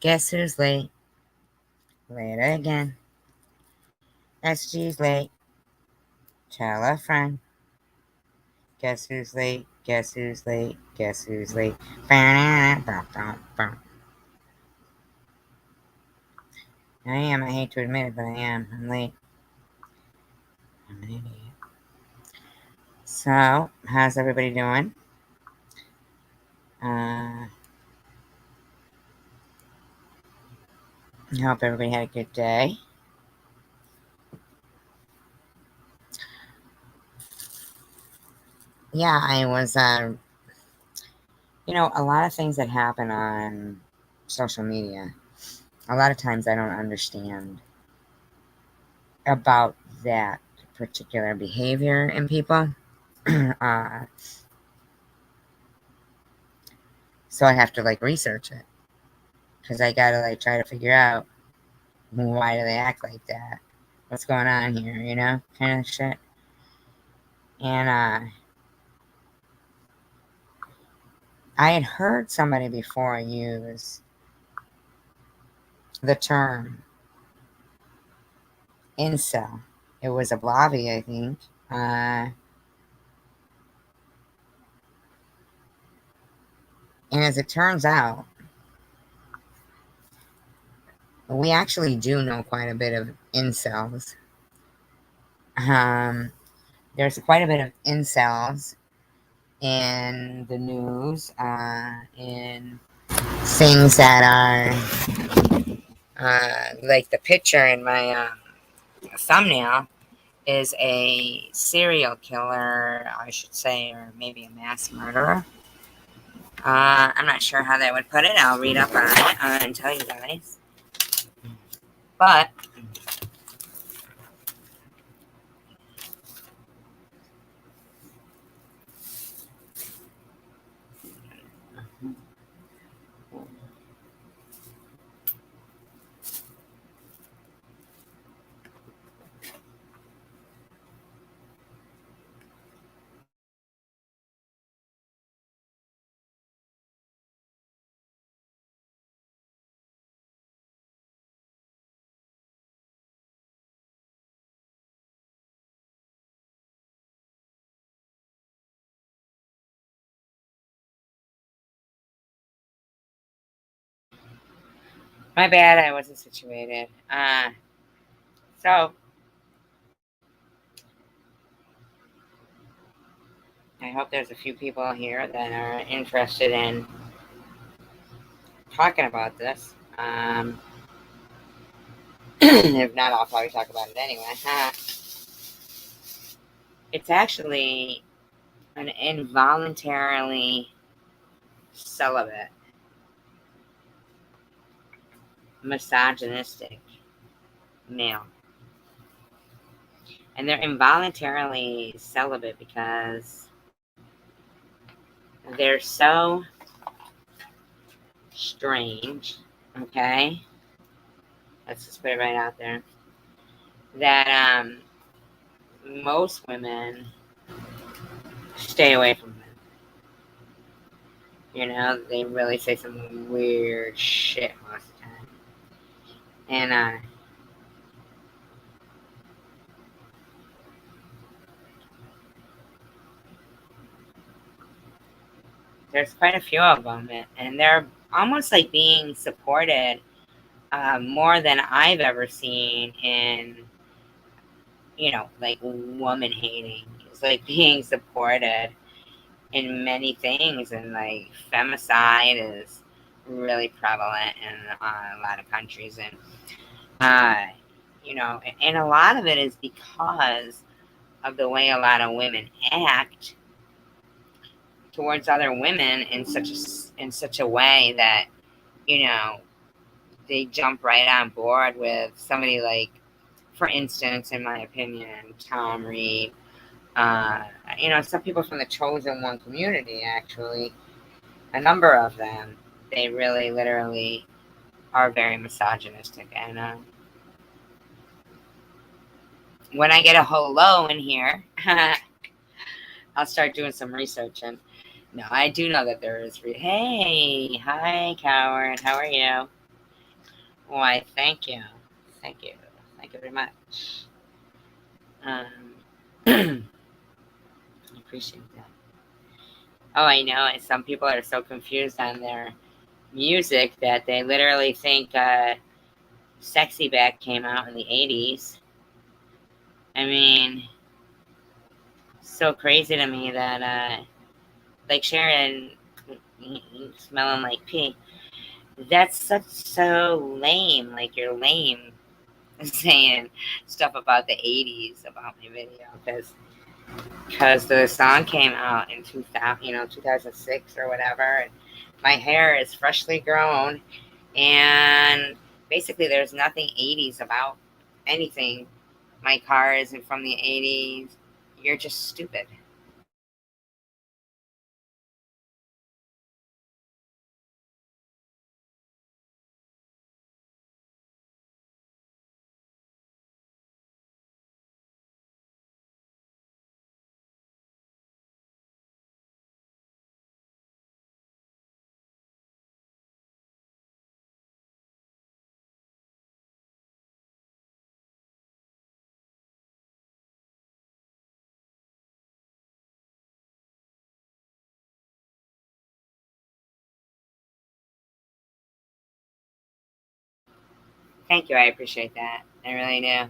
Guess who's late? Later again. SG's late. Tell a friend. Guess who's late? Guess who's late? Guess who's late? I am. I hate to admit it, but I am. I'm late. I'm an idiot. So, how's everybody doing? I hope everybody had a good day. Yeah, I was, a lot of things that happen on social media, a lot of times I don't understand about that particular behavior in people. uh, so I have to like research it because I gotta like try to figure out why do they act like that? What's going on here, kind of shit. And I had heard somebody before use the term incel. It was a blobby, I think. And as it turns out, we actually do know quite a bit of incels. Um, there's quite a bit of incels in the news, in things that are like the picture in my thumbnail is a serial killer, I should say, or maybe a mass murderer. I'm not sure how they would put it. I'll read up on it and tell you guys. But my bad, I wasn't situated. So I hope there's a few people here that are interested in talking about this. If not, I'll probably talk about it anyway. It's actually an involuntarily celibate, misogynistic male. And they're involuntarily celibate because they're so strange, okay? Let's just put it right out there. That most women stay away from them. They really say some weird shit most of the time. And there's quite a few of them, and they're almost like being supported more than I've ever seen in, like woman hating. It's like being supported in many things, and like femicide is really prevalent in a lot of countries, and and a lot of it is because of the way a lot of women act towards other women in such a way that you know they jump right on board with somebody like, for instance, in my opinion, Tom Reed. Some people from the chosen one community, actually, a number of them, they really literally are very misogynistic. And when I get a hello in here, I'll start doing some research. And no, I do know that there is. Hey, hi, Coward. How are you? Why, thank you. Thank you. Thank you very much. I appreciate that. Oh, I know. And some people are so confused on their music that they literally think Sexy Back came out in the 80s. I mean, so crazy to me that, like Sharon smelling like pee. That's so lame. Like, you're lame saying stuff about the 80s about my video because the song came out in 2000, 2006 or whatever. And my hair is freshly grown, and basically there's nothing 80s about anything. My car isn't from the 80s. You're just stupid. Thank you. I appreciate that. I really do.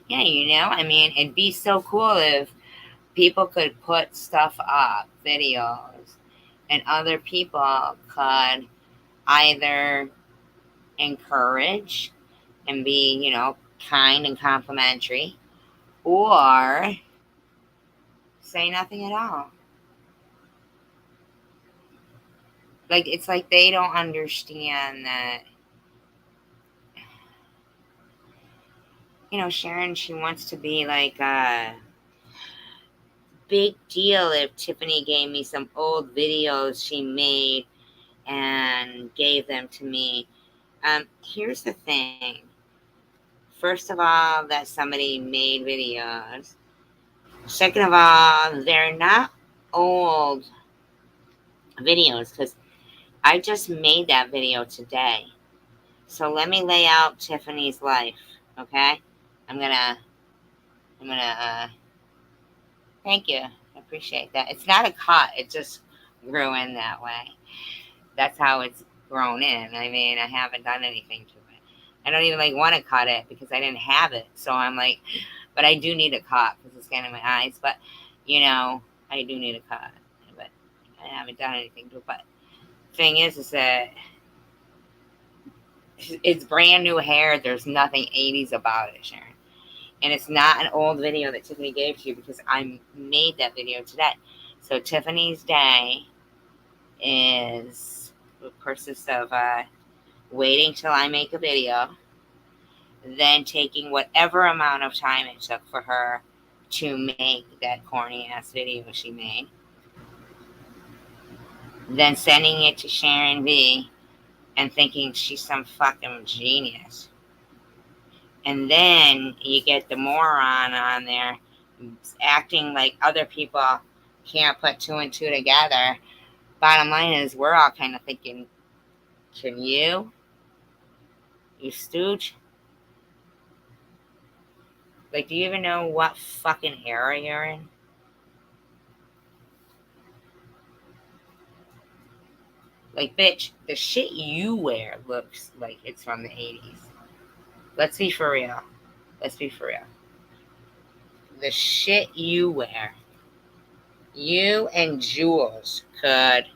Yeah, I mean, it'd be so cool if people could put stuff up, videos, and other people could either encourage and be, kind and complimentary, or say nothing at all. Like, it's like they don't understand that, Sharon, she wants to be like a big deal if Tiffany gave me some old videos she made and gave them to me. Here's the thing. First of all, that somebody made videos. Second of all, they're not old videos because I just made that video today. So let me lay out Tiffany's life, okay? I'm gonna, thank you. I appreciate that. It's not a cut. It just grew in that way. That's how it's grown in. I mean, I haven't done anything to it. I don't even want to cut it because I didn't have it. So I'm like, but I do need a cut because it's getting in my eyes. But I do need a cut. But I haven't done anything to it. But thing is that it's brand new hair. There's nothing 80s about it, Sharon. And it's not an old video that Tiffany gave to you because I made that video today. So Tiffany's day is consists of waiting till I make a video, then taking whatever amount of time it took for her to make that corny ass video she made, then sending it to Sharon V and thinking she's some fucking genius. And then you get the moron on there acting like other people can't put two and two together. Bottom line is, we're all kind of thinking, can you? You stooge? Like, do you even know what fucking era you're in? Like, bitch, the shit you wear looks like it's from the 80s. Let's be for real. Let's be for real. The shit you wear, you and Jules could,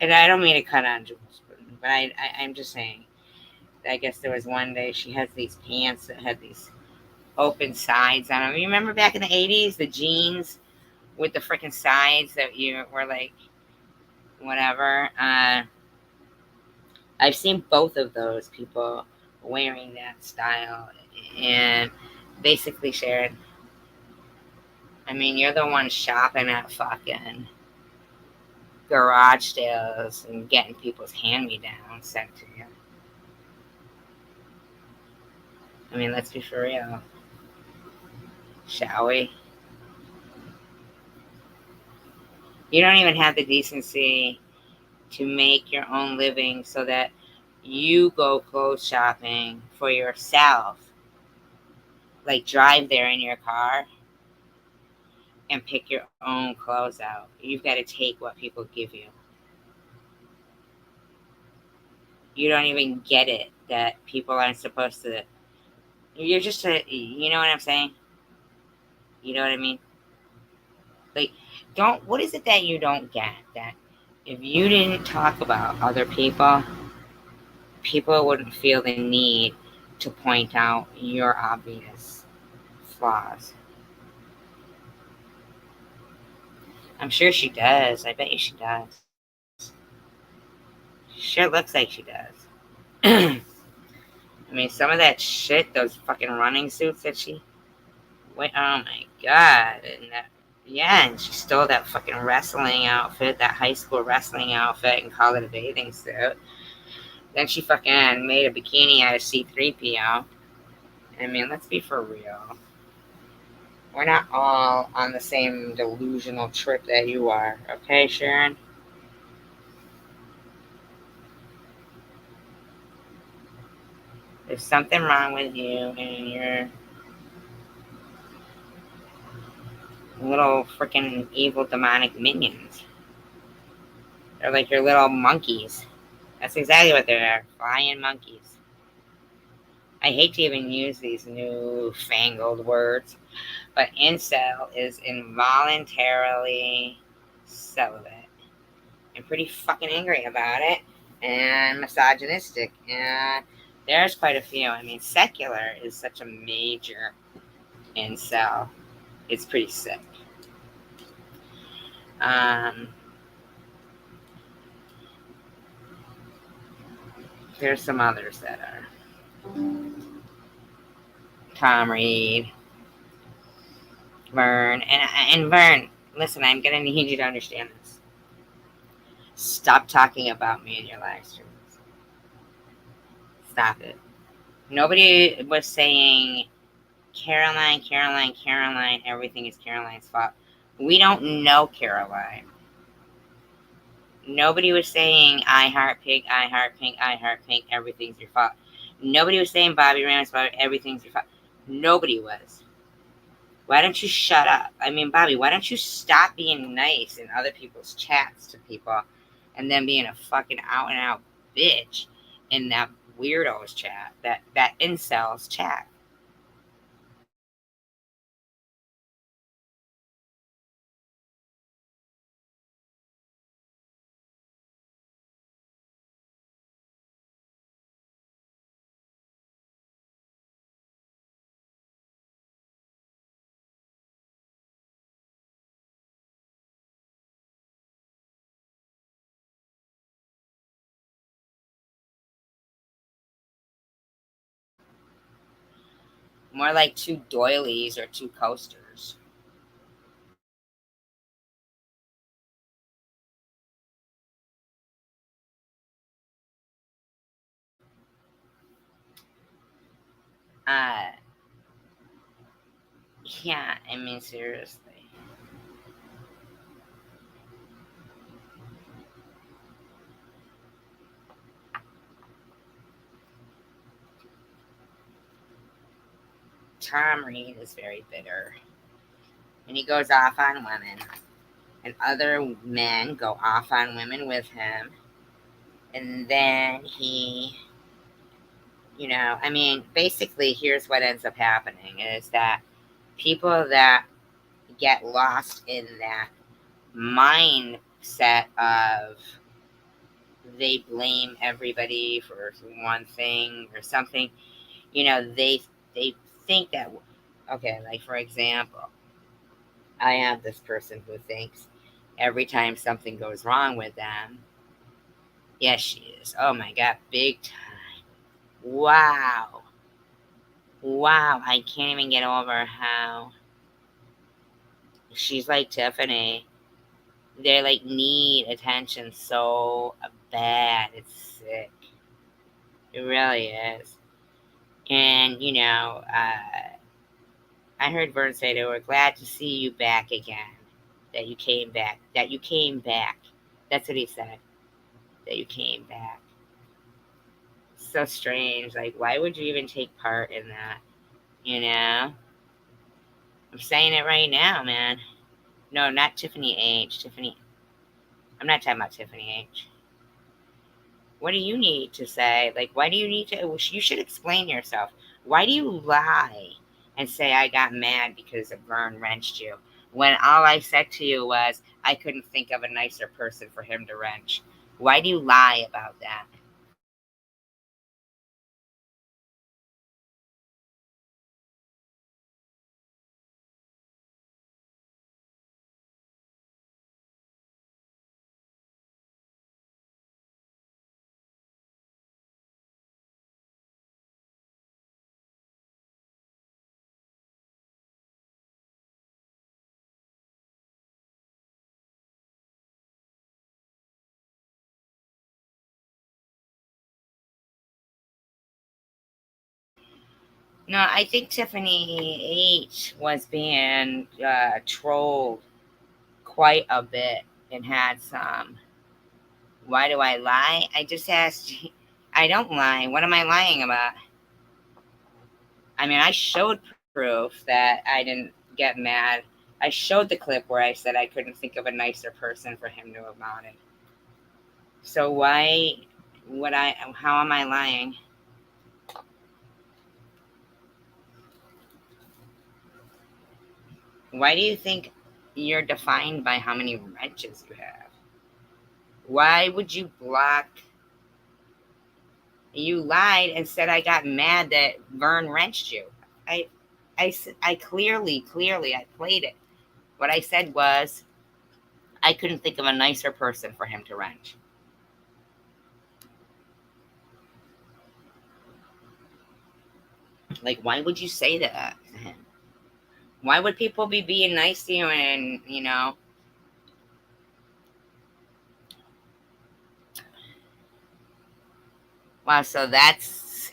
and I don't mean to cut on Jules, but I'm just saying, I guess there was one day she has these pants that had these open sides on them. You remember back in the 80s, the jeans with the freaking sides that you were like, whatever. I've seen both of those people wearing that style, and basically shared. I mean, you're the one shopping at fucking garage sales and getting people's hand-me-downs sent to you. I mean, let's be for real. Shall we? You don't even have the decency to make your own living so that you go clothes shopping for yourself. Like drive there in your car and pick your own clothes out. You've got to take what people give you. You don't even get it that people aren't supposed to. You're just a. You know what I'm saying? You know what I mean? Like, don't. What is it that you don't get? That if you didn't talk about other people, people wouldn't feel the need to point out your obvious flaws. I'm sure she does. I bet you she does. Sure looks like she does. I mean, some of that shit, those fucking running suits that she went, oh my god. And that, yeah, and she stole that fucking wrestling outfit, that high school wrestling outfit, and called it a bathing suit. Then she fucking made a bikini out of C3PO. I mean, let's be for real. We're not all on the same delusional trip that you are, okay, Sharon? There's something wrong with you and your little freaking evil demonic minions. They're like your little monkeys. That's exactly what they are, flying monkeys. I hate to even use these new fangled words, but incel is involuntarily celibate. I'm pretty fucking angry about it and misogynistic. And there's quite a few. I mean, secular is such a major incel. It's pretty sick. Um, there's some others that are Tom Reed, Vern, and Vern. Listen, I'm gonna need you to understand this. Stop talking about me in your live streams. Stop it. Nobody was saying Caroline, Caroline, Caroline. Everything is Caroline's fault. We don't know Caroline. Nobody was saying I heart pink, I heart pink, I heart pink. Everything's your fault. Nobody was saying Bobby Ramos, Bobby, everything's your fault. Nobody was. Why don't you shut up? I mean, Bobby, why don't you stop being nice in other people's chats to people and then being a fucking out and out bitch in that weirdos chat, that incels chat? More like two doilies or two coasters. Uh, yeah, I mean, seriously. Tom Reed is very bitter. And he goes off on women. And other men go off on women with him. And then he, I mean, basically, here's what ends up happening is that people that get lost in that mindset of they blame everybody for one thing or something, they think that, okay, like for example, I have this person who thinks every time something goes wrong with them, yes, she is. Oh my God, big time. Wow. Wow, I can't even get over how she's like Tiffany. They like need attention so bad. It's sick. It really is. And, I heard Vern say they were glad to see you back again. That you came back. That you came back. That's what he said. that you came back. So strange. Like, why would you even take part in that? You know? I'm saying it right now, man. No, not Tiffany H. Tiffany. I'm not talking about Tiffany H. What do you need to say? Like, why do you need to? You should explain yourself. Why do you lie and say I got mad because Vern wrenched you? When all I said to you was I couldn't think of a nicer person for him to wrench. Why do you lie about that? No, I think Tiffany H was being trolled quite a bit and had some. Why do I lie? I just asked. I don't lie. What am I lying about? I mean, I showed proof that I didn't get mad. I showed the clip where I said I couldn't think of a nicer person for him to have mounted. So why would I? How am I lying? Why do you think you're defined by how many wrenches you have? Why would you block? You lied and said I got mad that Vern wrenched you. I, I clearly, I played it. What I said was I couldn't think of a nicer person for him to wrench. Like, why would you say that to him? Why would people be being nice to you and, wow, so that's.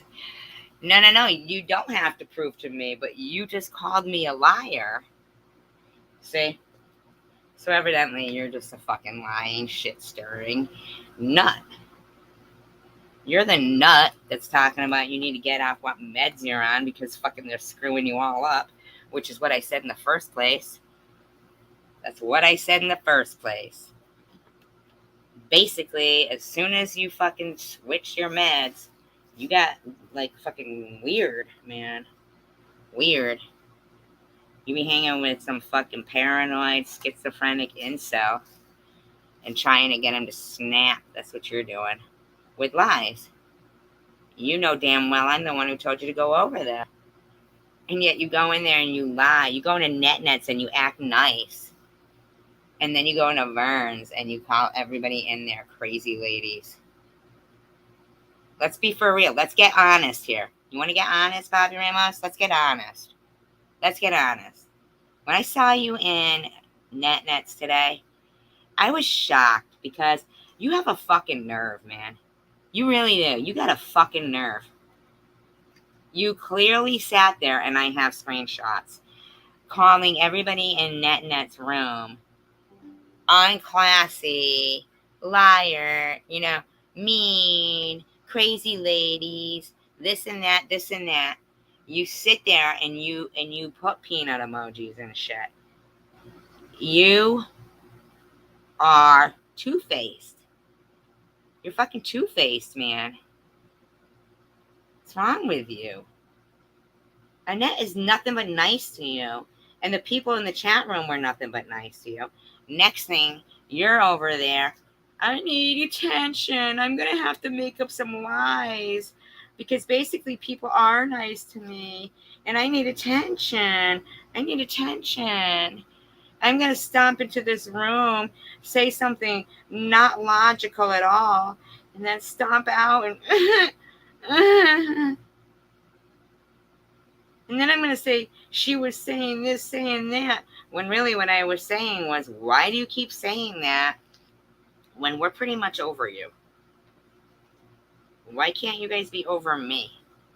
No, no, no. You don't have to prove to me, but you just called me a liar. See? So evidently you're just a fucking lying, shit stirring nut. You're the nut that's talking about you need to get off what meds you're on because fucking they're screwing you all up, which is what I said in the first place. That's what I said in the first place. Basically, as soon as you fucking switch your meds, you got like fucking weird, man. Weird. You be hanging with some fucking paranoid, schizophrenic incel and trying to get him to snap. That's what you're doing. With lies. You know damn well I'm the one who told you to go over there. And yet you go in there and you lie. You go into nets and you act nice. And then you go into Vern's and you call everybody in there crazy ladies. Let's be for real. Let's get honest here. You want to get honest, Bobby Ramos? Let's get honest. Let's get honest. When I saw you in nets today, I was shocked because you have a fucking nerve, man. You really do. You got a fucking nerve. You clearly sat there, and I have screenshots, calling everybody in Net's room unclassy, liar, mean, crazy ladies, this and that. You sit there and you put peanut emojis and shit. You are two-faced. You're fucking two-faced, man. What's wrong with you? Annette is nothing but nice to you. And the people in the chat room were nothing but nice to you. Next thing, you're over there. I need attention. I'm going to have to make up some lies. Because basically, people are nice to me. And I need attention. I need attention. I'm going to stomp into this room, say something not logical at all, and then stomp out and. And then I'm going to say, she was saying this, saying that. When really what I was saying was, why do you keep saying that when we're pretty much over you? Why can't you guys be over me?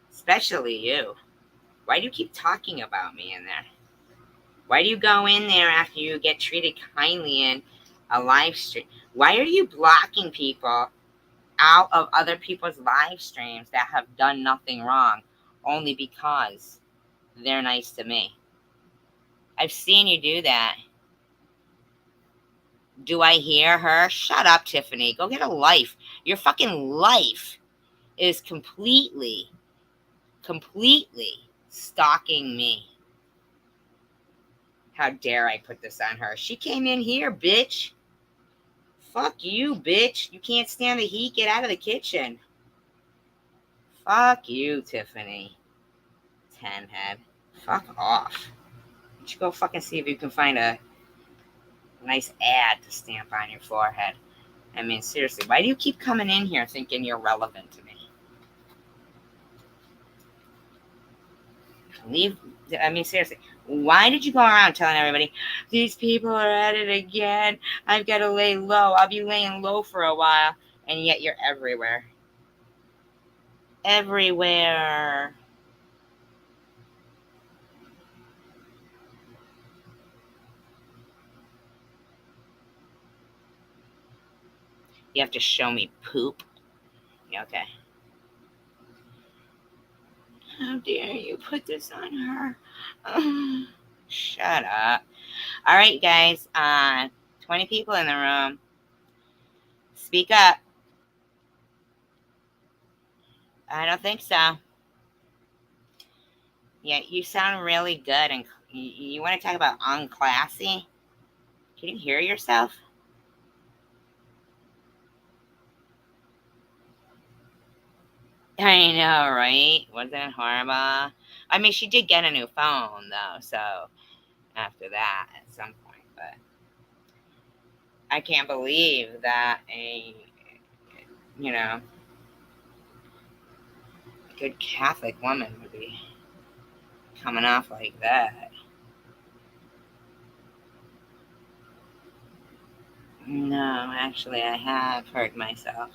Especially you. Why do you keep talking about me in there? Why do you go in there after you get treated kindly in a live stream? Why are you blocking people out of other people's live streams that have done nothing wrong only because they're nice to me. I've seen you do that. Do I hear her? Shut up, Tiffany. Go get a life. Your fucking life is completely stalking me. How dare I put this on her? She came in here, bitch. Fuck you, bitch. You can't stand the heat. Get out of the kitchen. Fuck you, Tiffany. 10 head. Fuck off. You should go fucking see if you can find a nice ad to stamp on your forehead. I mean, seriously, why do you keep coming in here thinking you're relevant to me? Seriously, why did you go around telling everybody, these people are at it again, I've got to lay low, I'll be laying low for a while, and yet you're everywhere. Everywhere. You have to show me poop. Yeah, okay. How dare you put this on her? Shut up. All right, guys. 20 people in the room. Speak up. I don't think so. Yeah, you sound really good. And you want to talk about unclassy? Can you hear yourself? I know, right? Wasn't it horrible? I mean, she did get a new phone, though, so after that at some point, but I can't believe that you know, good Catholic woman would be coming off like that. No, actually, I have hurt myself.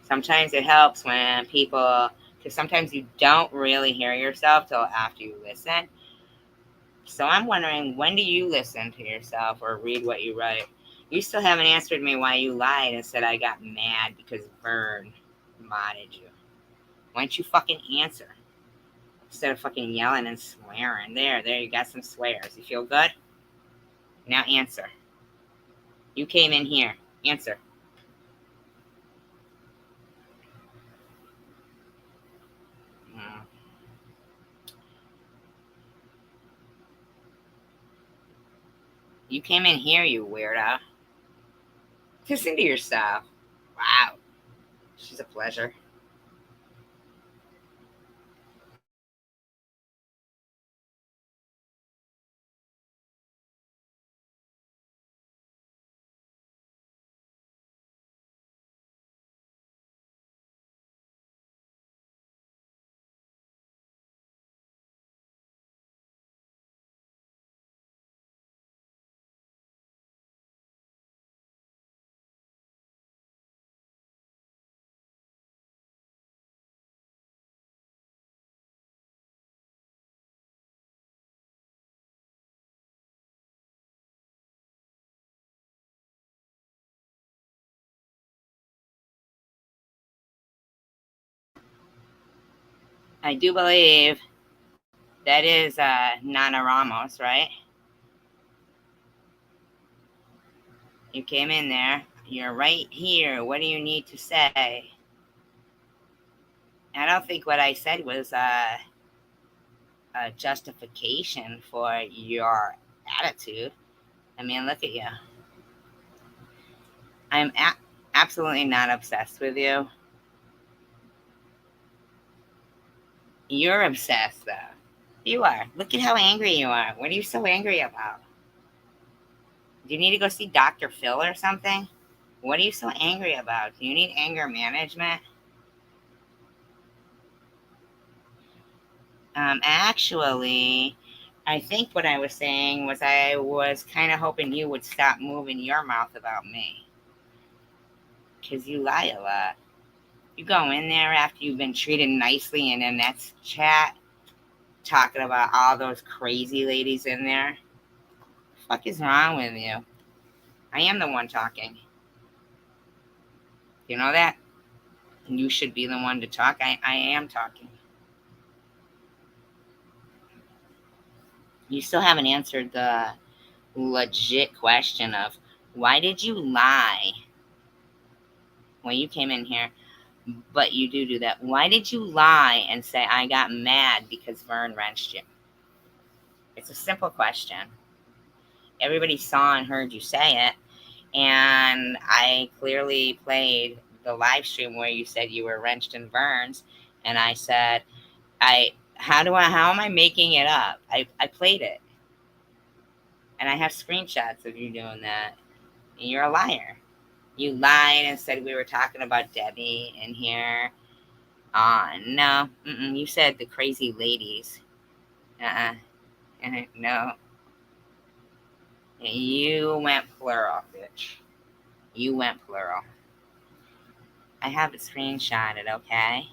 Sometimes it helps when people, because sometimes you don't really hear yourself till after you listen. So I'm wondering, when do you listen to yourself or read what you write? You still haven't answered me why you lied and said I got mad because Vern modded you. Why don't you fucking answer? Instead of fucking yelling and swearing. There, you got some swears. You feel good? Now answer. You came in here. Answer. Mm. You came in here, you weirdo. Listen to yourself. Wow. She's a pleasure. I do believe that is Nana Ramos, right? You came in there. You're right here. What do you need to say? I don't think what I said was a justification for your attitude. I mean, look at you. I'm absolutely not obsessed with you. You're obsessed, though. You are. Look at how angry you are. What are you so angry about? Do you need to go see Dr. Phil or something? What are you so angry about? Do you need anger management? Actually, I think what I was saying was I was kind of hoping you would stop moving your mouth about me. Because you lie a lot. You go in there after you've been treated nicely in the next chat, talking about all those crazy ladies in there. What the fuck is wrong with you? I am the one talking. You know that? You should be the one to talk. I am talking. You still haven't answered the legit question of why did you lie when you came in here? But you do that. Why did you lie and say I got mad because Vern wrenched you? It's a simple question. Everybody saw and heard you say it, and I clearly played the live stream where you said you were wrenched in Vern's, and I said, how am I making it up? I played it, and I have screenshots of you doing that. And you're a liar. You lied and said we were talking about Debbie in here. No. You said the crazy ladies. Uh-uh. No. You went plural, bitch. You went plural. I have it screenshotted, okay?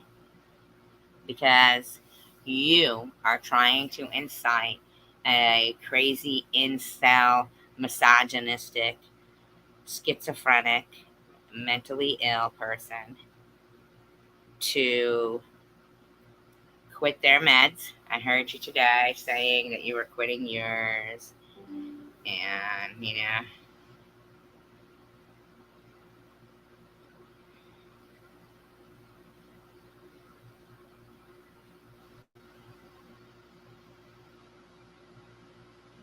Because you are trying to incite a crazy incel, misogynistic, schizophrenic, mentally ill person to quit their meds. I heard you today saying that you were quitting yours. And,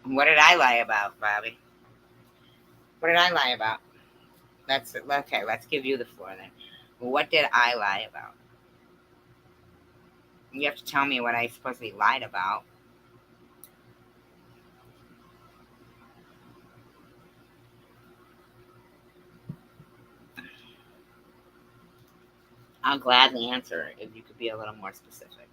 what did I lie about, Bobby? What did I lie about? That's okay. Let's give you the floor then. What did I lie about? You have to tell me what I supposedly lied about. I'll gladly answer if you could be a little more specific.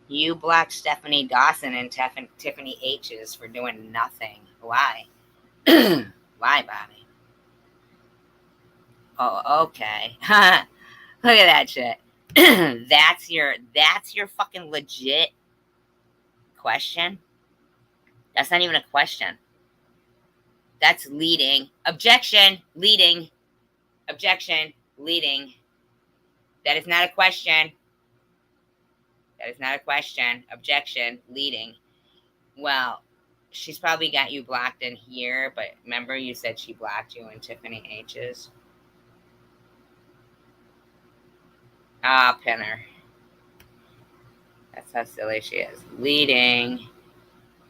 You blocked Stephanie Dawson and Tiffany H's for doing nothing. Why? Why, Bobby? Oh, okay. Look at that shit. That's your fucking legit question. That's not even a question. That's leading. Objection. Leading. Objection. Leading. That is not a question. That is not a question. Objection. Leading. Well, she's probably got you blocked in here, but remember you said she blocked you in Tiffany H's? Pin her. That's how silly she is. Leading.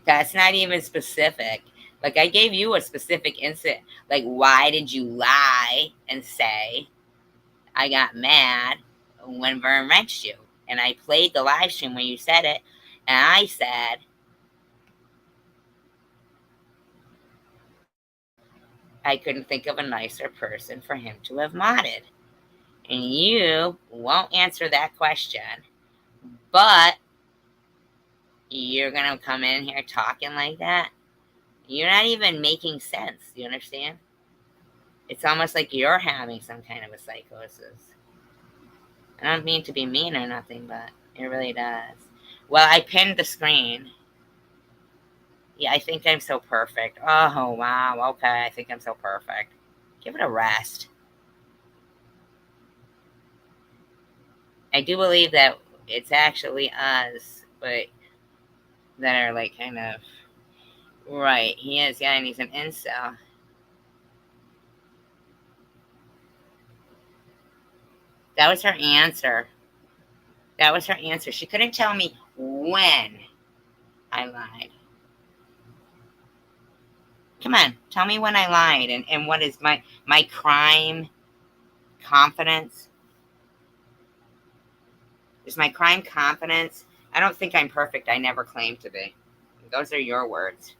That's not even specific. Like, I gave you a specific incident. Like, why did you lie and say I got mad when Vern wrenched you? And I played the live stream when you said it, and I said, I couldn't think of a nicer person for him to have modded. And you won't answer that question, but you're going to come in here talking like that? You're not even making sense. You understand? It's almost like you're having some kind of a psychosis. I don't mean to be mean or nothing, but it really does. Well, I pinned the screen. Yeah, I think I'm so perfect. Oh, wow. Okay, I think I'm so perfect. Give it a rest. I do believe that it's actually us, but that are like kind of right. He is, yeah, and he's an incel. That was her answer. That was her answer. She couldn't tell me when I lied. Come on, tell me when I lied and what is my crime confidence? Is my crime confidence? I don't think I'm perfect. I never claimed to be. Those are your words.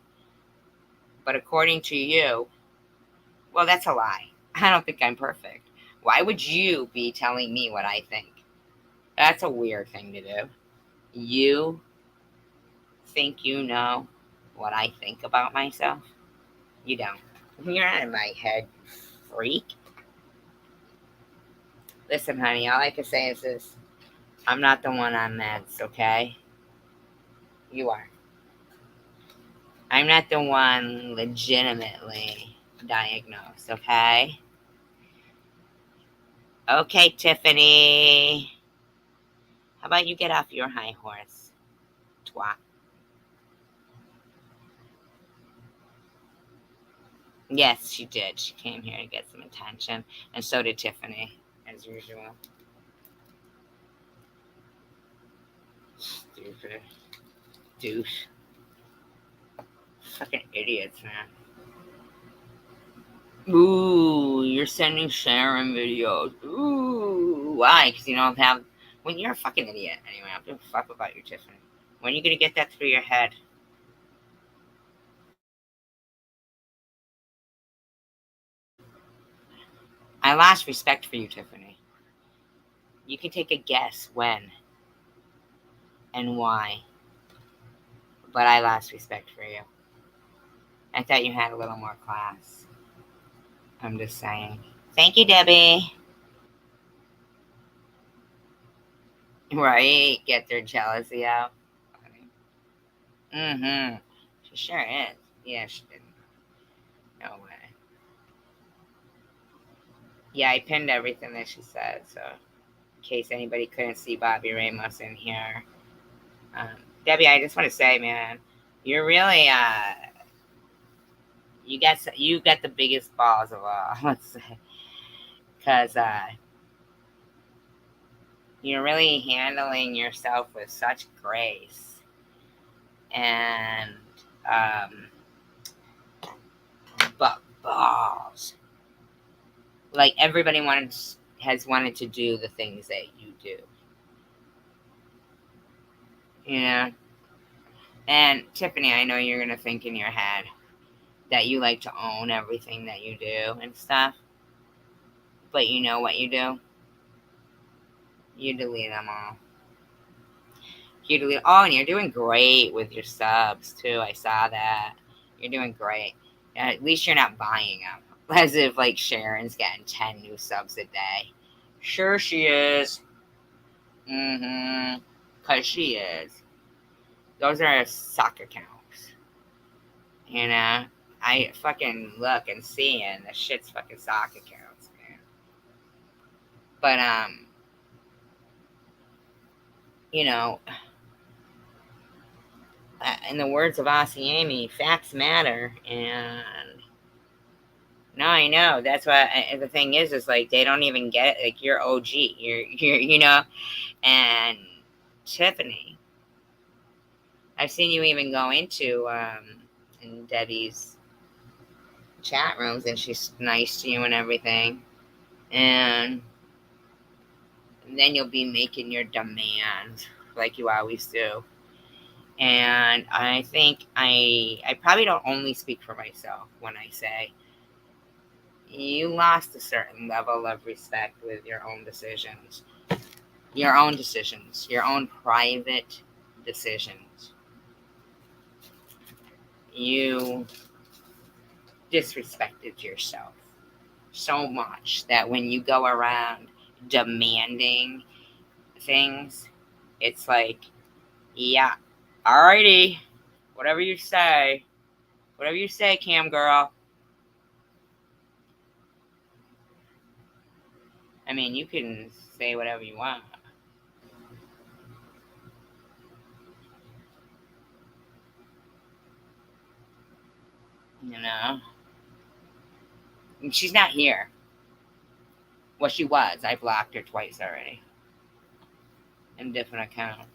But according to you, well, that's a lie. I don't think I'm perfect. Why would you be telling me what I think? That's a weird thing to do. You think you know what I think about myself? You don't. You're out of my head, freak. Listen, honey, all I can say is this. I'm not the one on meds, okay? You are. I'm not the one legitimately diagnosed, okay? Okay, Tiffany. How about you get off your high horse, twat? Yes, she did. She came here to get some attention, and so did Tiffany, as usual. Stupid. Douche. Fucking idiots, man. Ooh, you're sending Sharon videos. Ooh, why? Because you don't have. Well, you're a fucking idiot. Anyway, I don't give a fuck about you, Tiffany. When are you gonna get that through your head? I lost respect for you, Tiffany. You can take a guess when and why, but I lost respect for you. I thought you had a little more class. I'm just saying. Thank you, Debbie. Right? Get their jealousy out. Mm-hmm. She sure is. Yeah, she didn't. No way. Yeah, I pinned everything that she said, so in case anybody couldn't see Bobby Ramos in here. Um, Debbie, I just want to say, man, you're really you got the biggest balls of all. Let's say, because you're really handling yourself with such grace and um, but balls. Like everybody has wanted to do the things that you do. You know? And Tiffany, I know you're gonna think in your head that you like to own everything that you do and stuff. But you know what you do? You delete them all. You delete. Oh, and you're doing great with your subs too. I saw that. You're doing great. At least you're not buying them. As if like Sharon's getting 10 new subs a day. Sure she is. Mm-hmm. Cause she is. Those are sock accounts. You know? I fucking look and see and the shit's fucking sock accounts, man. But you know, in the words of Aussie Amy, facts matter, and no, I know. That's why the thing is like they don't even get it. Like you're OG, you're you know, and Tiffany, I've seen you even go into in Debbie's chat rooms, and she's nice to you and everything, and then you'll be making your demands like you always do. And I think I probably don't only speak for myself when I say you lost a certain level of respect with your own decisions. Your own decisions. Your own private decisions. You disrespected yourself so much that when you go around demanding things, it's like, yeah, alrighty, whatever you say. Whatever you say, Cam girl. I mean, you can say whatever you want. You know? And she's not here. Well, she was. I blocked her twice already. In different accounts.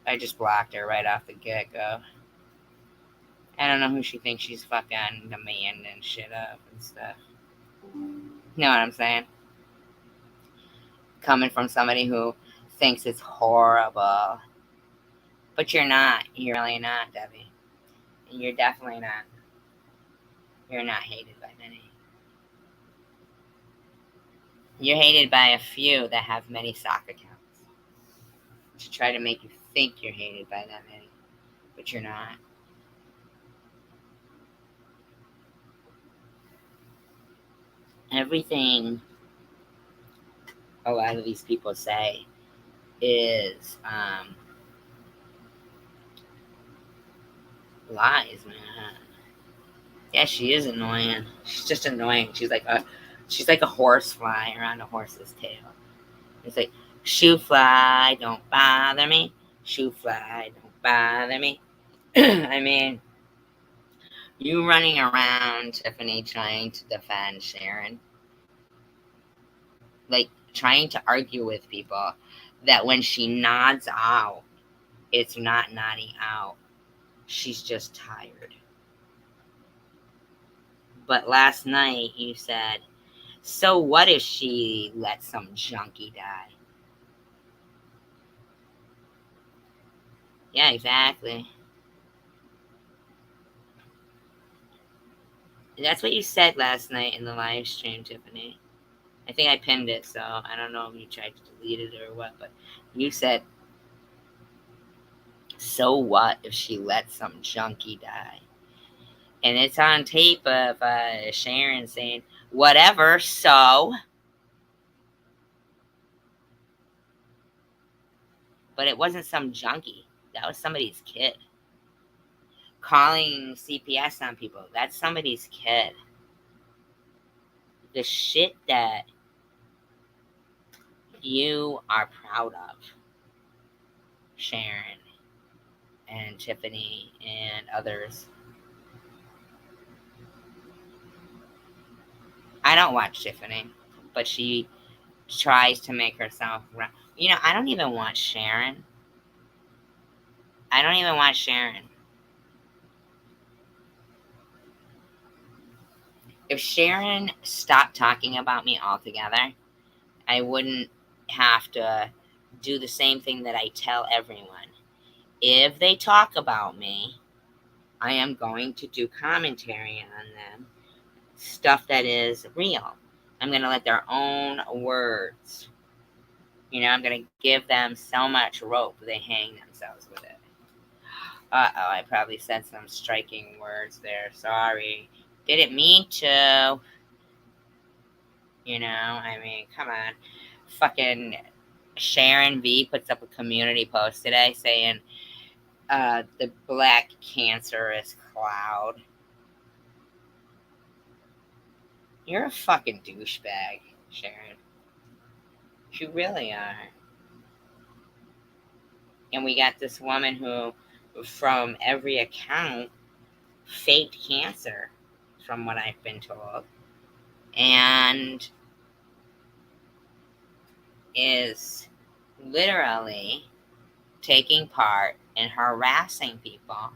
I just blocked her right off the get-go. I don't know who she thinks she's fucking demanding shit up and stuff. You know what I'm saying? Coming from somebody who thinks it's horrible. But you're not. You're really not, Debbie. You're definitely not. You're not hated by many. You're hated by a few that have many sock accounts to try to make you think you're hated by that many, but you're not. everything a lot of these people say is lies, man. Yeah, she is annoying. She's just annoying. She's like a horse fly around a horse's tail. It's like, shoe fly, don't bother me. Shoe fly, don't bother me. I mean, you running around, Tiffany, trying to defend Sharon, like trying to argue with people that when she nods out, it's not nodding out. She's just tired. But last night you said, so what if she let some junkie die? Yeah, exactly. That's what you said last night in the live stream, Tiffany. I think I pinned it, so I don't know if you tried to delete it or what, but you said, so what if she let some junkie die? And it's on tape of Sharon saying, whatever, so. But it wasn't some junkie. That was somebody's kid. Calling CPS on people, that's somebody's kid. The shit that you are proud of, Sharon and Tiffany and others. I don't watch Tiffany, but she tries to make herself. I don't even watch Sharon. I don't even watch Sharon. If Sharon stopped talking about me altogether, I wouldn't have to do the same thing that I tell everyone. If they talk about me, I am going to do commentary on them, stuff that is real. I'm going to let their own words, I'm going to give them so much rope they hang themselves with it. I probably said some striking words there. Sorry. Didn't mean to. I mean, come on. Fucking Sharon V puts up a community post today saying, the black cancerous cloud. You're a fucking douchebag, Sharon. You really are. And we got this woman who, from every account, faked cancer, from what I've been told, and is literally taking part in harassing people.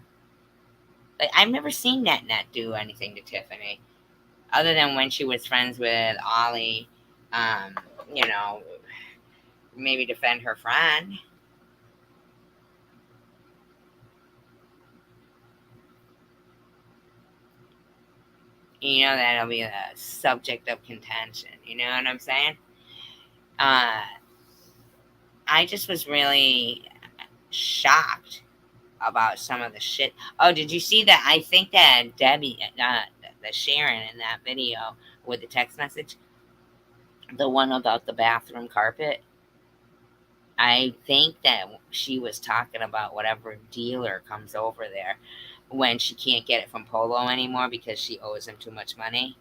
Like, I've never seen that net do anything to Tiffany, other than when she was friends with Ollie, you know, maybe defend her friend. That'll be a subject of contention. You know what I'm saying? I just was really shocked about some of the shit. Oh, did you see that? I think that Debbie, the Sharon in that video with the text message, the one about the bathroom carpet, I think that she was talking about whatever dealer comes over there when she can't get it from Polo anymore because she owes him too much money.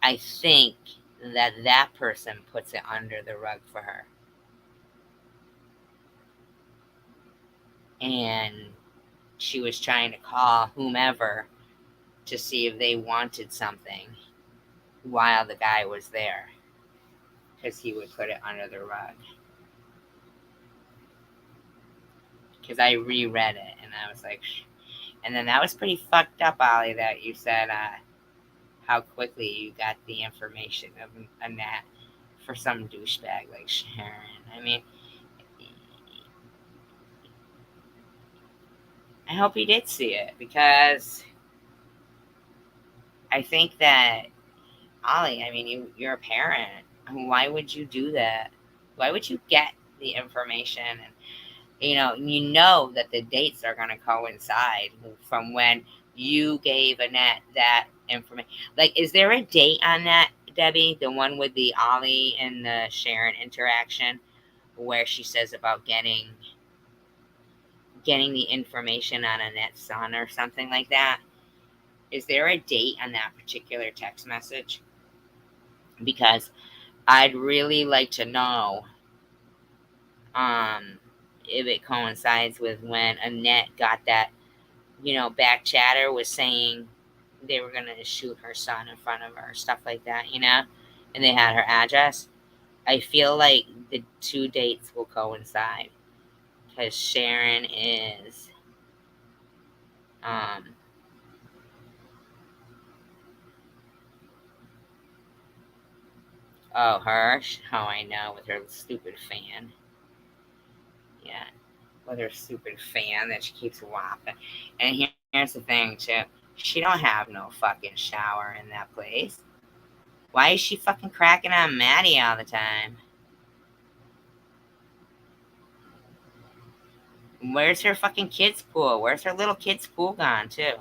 I think that person puts it under the rug for her. And she was trying to call whomever to see if they wanted something while the guy was there, because he would put it under the rug. Because I reread it and I was like, and then that was pretty fucked up, Ollie, that you said how quickly you got the information of Annette for some douchebag like Sharon. I mean, I hope he did see it, because I think that, Ollie, I mean, you're a parent. Why would you do that? Why would you get the information? And, you know that the dates are going to coincide from when you gave Annette that information. Like, is there a date on that? Debbie? The one with the Ollie and the Sharon interaction, where she says about getting the information on Annette's son or something like that. Is there a date on that particular text message? Because I'd really like to know um, if it coincides with when Annette got that, back chatter was saying they were going to shoot her son in front of her, stuff like that, and they had her address. I feel like the two dates will coincide because Sharon is, um, oh, her? Oh, I know, with her stupid fan. Yeah, with her stupid fan that she keeps whopping. And here's the thing, too. She don't have no fucking shower in that place. Why is she fucking cracking on Maddie all the time? Where's her fucking kids' pool? Where's her little kids' pool gone, too?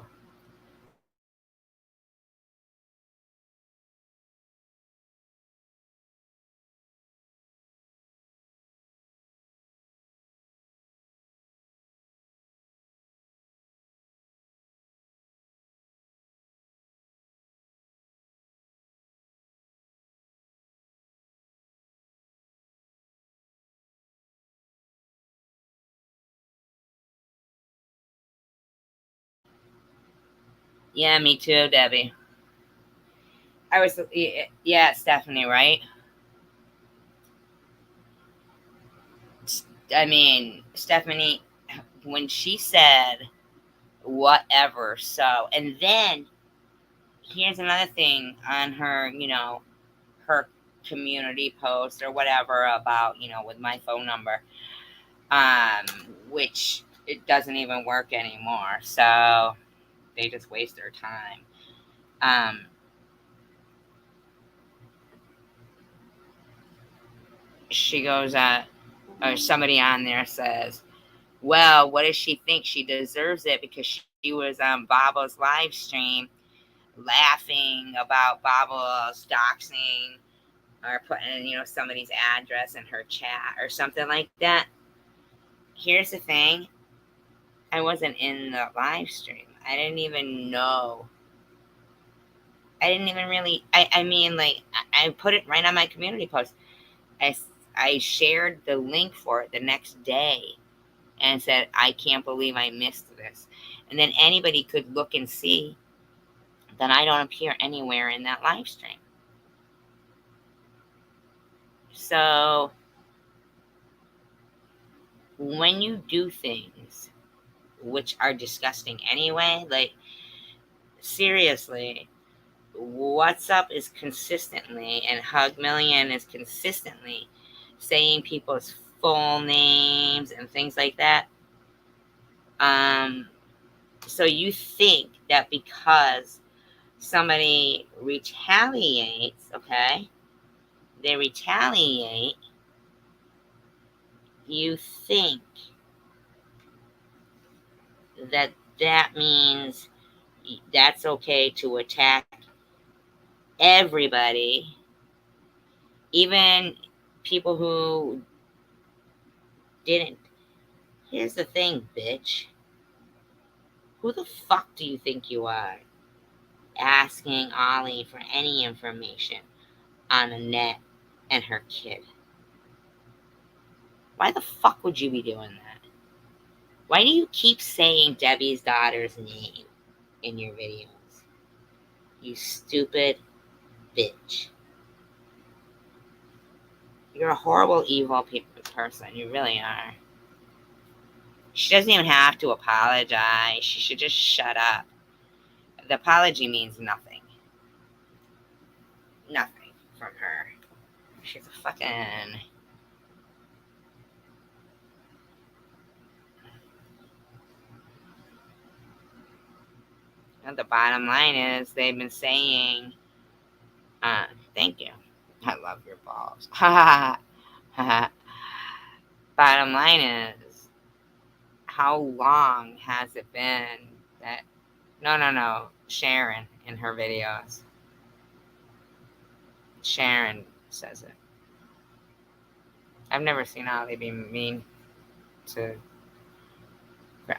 Yeah, me too, Debbie. Yeah, Stephanie, right? I mean, Stephanie, when she said whatever, so, and then here's another thing on her, her community post or whatever about, with my phone number, um, which it doesn't even work anymore. So they just waste their time. Um, she goes, or somebody on there says, well, what does she think? She deserves it because she was on Baba's live stream laughing about Baba's doxing or putting, somebody's address in her chat or something like that. Here's the thing. I wasn't in the live stream. I didn't even know. I didn't even really, I mean, like, I put it right on my community post. I, I shared the link for it the next day and said, I can't believe I missed this. And then anybody could look and see that I don't appear anywhere in that live stream. So when you do things which are disgusting anyway, like, seriously, What's Up is consistently, and Hug Million is consistently saying people's full names and things like that. So you think that because somebody retaliates, okay, they retaliate, you think that that means that's okay to attack everybody, even people who didn't. Here's the thing, bitch. Who the fuck do you think you are? Asking Ollie for any information on Annette and her kid. Why the fuck would you be doing that? Why do you keep saying Debbie's daughter's name in your videos? You stupid bitch. You're a horrible, evil person. You really are. She doesn't even have to apologize. She should just shut up. The apology means nothing. Nothing from her. She's a fucking... And the bottom line is they've been saying, thank you. I love your balls. Bottom line is, how long has it been that... No, Sharon in her videos. Sharon says it. I've never seen Ollie be mean to.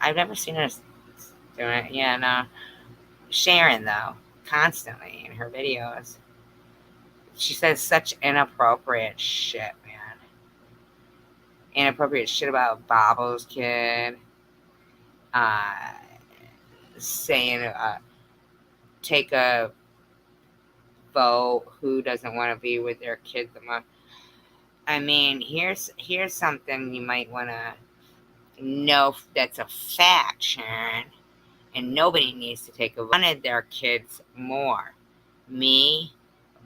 I've never seen her do it. Yeah, no. Sharon, though, constantly in her videos, she says such inappropriate shit, man. Inappropriate shit about Bobble's kid. Uh, saying, take a vote. Who doesn't want to be with their kid the most? I mean, here's something you might want to know that's a fact, Sharon. And nobody needs to take a vote. Wanted their kids more. Me,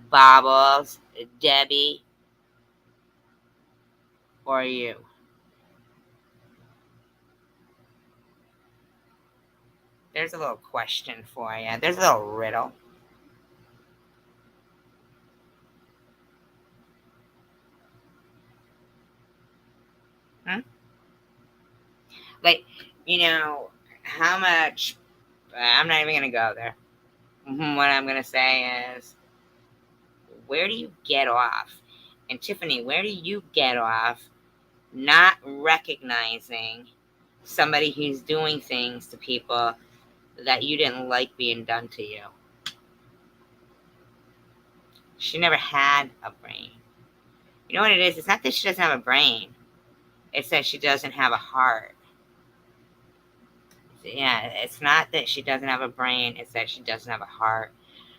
Bobbles, Debbie, or you. There's a little question for you. There's a little riddle. Hmm? Like, how much. I'm not even going to go there. What I'm going to say is, where do you get off? And Tiffany, where do you get off not recognizing somebody who's doing things to people that you didn't like being done to you? She never had a brain. You know what it is? It's not that she doesn't have a brain. It's that she doesn't have a heart. Yeah, it's not that she doesn't have a brain. It's that she doesn't have a heart.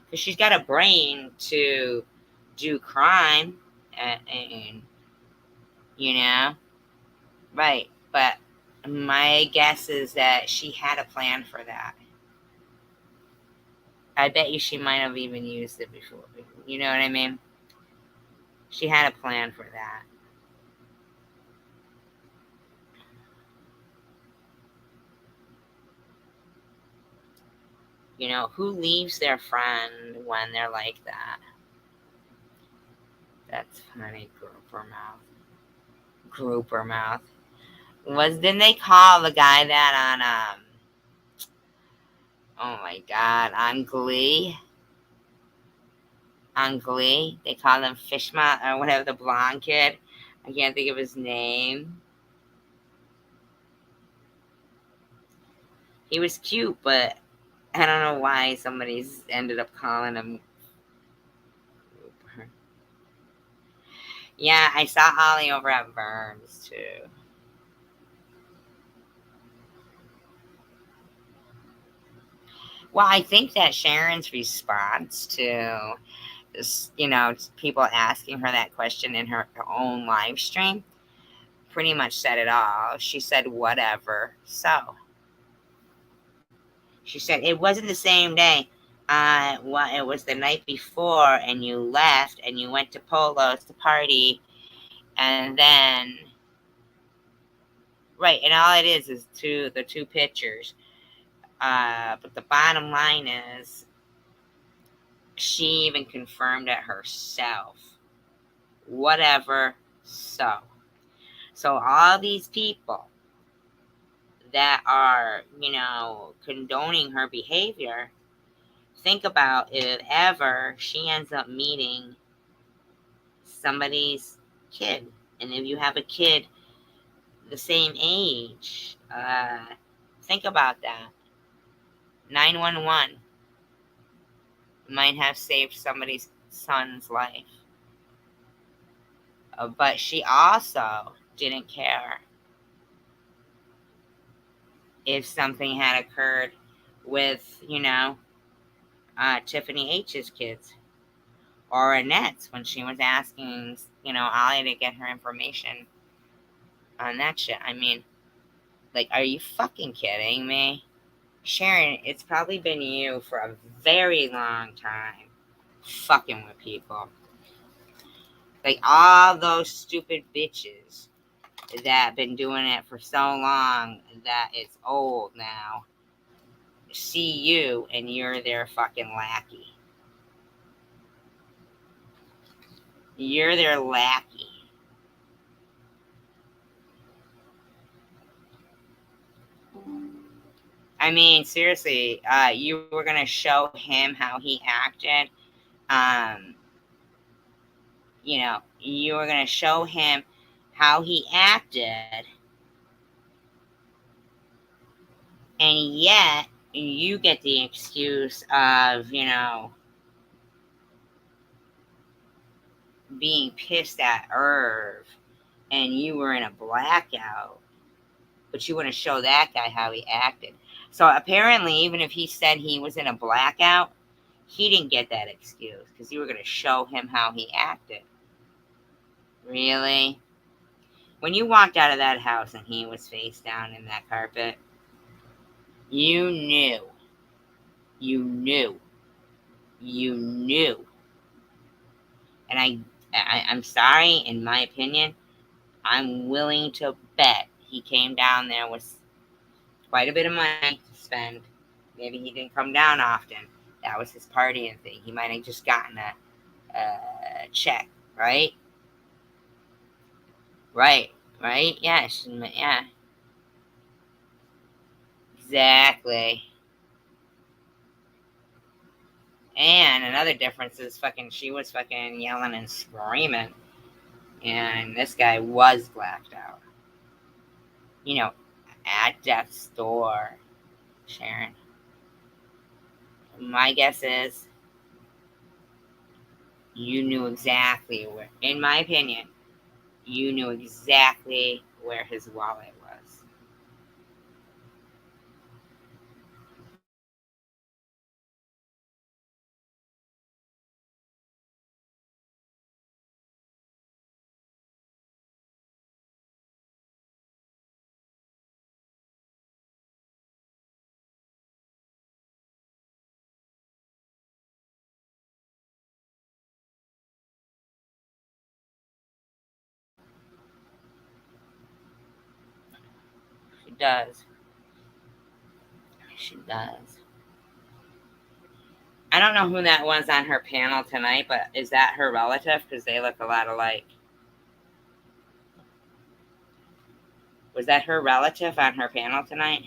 Because she's got a brain to do crime, and right. But my guess is that she had a plan for that. I bet you she might have even used it before. You know what I mean? She had a plan for that. Who leaves their friend when they're like that? That's funny, grouper mouth. Grouper mouth. Didn't they call the guy that on, oh my God, on Glee? On Glee, they call him Fishmouth or whatever, the blonde kid. I can't think of his name. He was cute, but I don't know why somebody's ended up calling him. Yeah, I saw Ollie over at Burns too. Well, I think that Sharon's response to people asking her that question in her own live stream pretty much said it all. She said, whatever. So, she said, it wasn't the same day. Well, it was the night before, and you left, and you went to Polo's to party, and then, right, and all it is the two pictures. But the bottom line is, she even confirmed it herself. Whatever. So all these people that are, condoning her behavior, think about if ever she ends up meeting somebody's kid. And if you have a kid the same age, think about that. 911 might have saved somebody's son's life. But she also didn't care if something had occurred with, Tiffany H's kids or Annette's when she was asking, Ollie to get her information on that shit. I mean, like, are you fucking kidding me? Sharon, it's probably been you for a very long time fucking with people. Like, all those stupid bitches that been doing it for so long that it's old now see you and you're their fucking lackey. You're their lackey. I mean, seriously, you were gonna show him how he acted, um, you were going to show him how he acted, and yet you get the excuse of, being pissed at Irv, and you were in a blackout, but you want to show that guy how he acted. So apparently, even if he said he was in a blackout, he didn't get that excuse because you were going to show him how he acted. Really? When you walked out of that house and he was face down in that carpet, you knew. You knew. You knew. And I'm sorry, in my opinion, I'm willing to bet he came down there with quite a bit of money to spend. Maybe he didn't come down often. That was his partying thing. He might have just gotten a check, right? Right, right? Yes, yeah. Exactly. And another difference is she was fucking yelling and screaming. And this guy was blacked out. At death's door, Sharon. My guess is you knew exactly where, in my opinion, you knew exactly where his wallet was. She does. She does. I don't know who that was on her panel tonight, but is that her relative? Because they look a lot alike. Was that her relative on her panel tonight?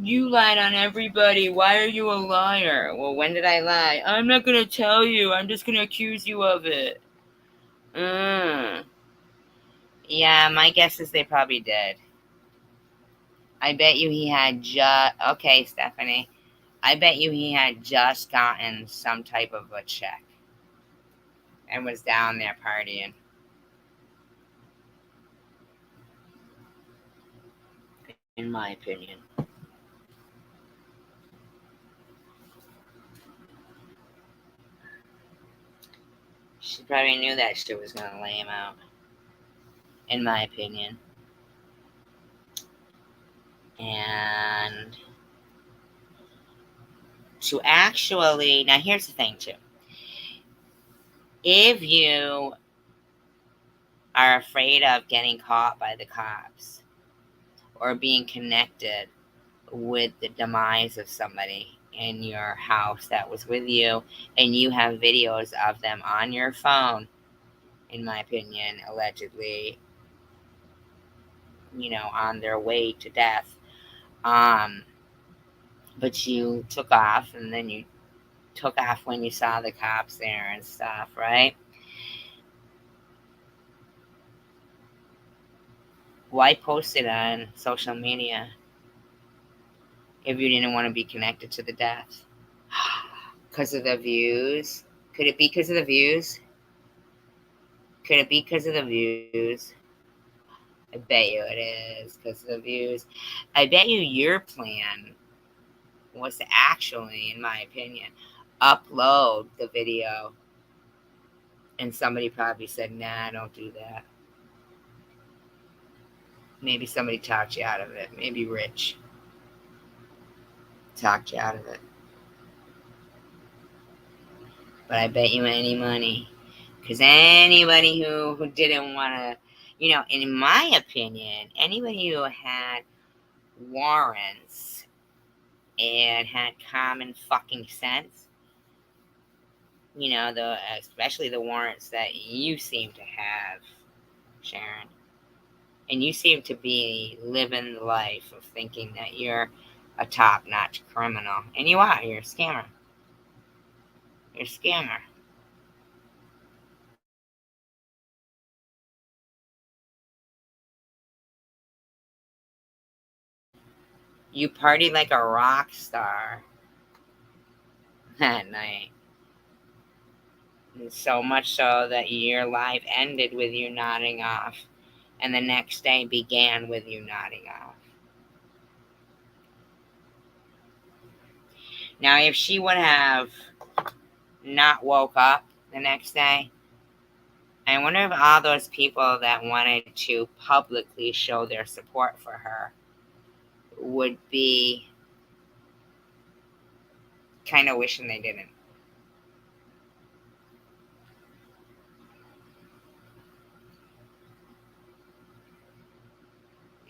You lied on everybody. Why are you a liar? Well, when did I lie? I'm not going to tell you. I'm just going to accuse you of it. Yeah, my guess is they probably did. I bet you he had just... Okay, Stephanie. I bet you he had just gotten some type of a check and was down there partying. In my opinion. She probably knew that shit was going to lay him out. In my opinion. And to actually... Now, here's the thing, too. If you are afraid of getting caught by the cops or being connected with the demise of somebody in your house that was with you, and you have videos of them on your phone, in my opinion, allegedly, on their way to death, but you took off, and then you took off when you saw the cops there and stuff, right? Why post it on social media if you didn't want to be connected to the death? Because of the views? Could it be because of the views? Could it be because of the views? I bet you it is because of the views. I bet you your plan was to actually, in my opinion, upload the video. And somebody probably said, nah, don't do that. Maybe somebody talked you out of it. Maybe Rich talked you out of it. But I bet you any money. Because anybody who didn't want to, in my opinion, anybody who had warrants and had common fucking sense especially the warrants that you seem to have, Sharon. And you seem to be living the life of thinking that you're a top-notch criminal. And you are. You're a scammer. You're a scammer. You party like a rock star that night. And so much so that your life ended with you nodding off. And the next day began with you nodding off. Now, if she would have not woke up the next day, I wonder if all those people that wanted to publicly show their support for her would be kind of wishing they didn't.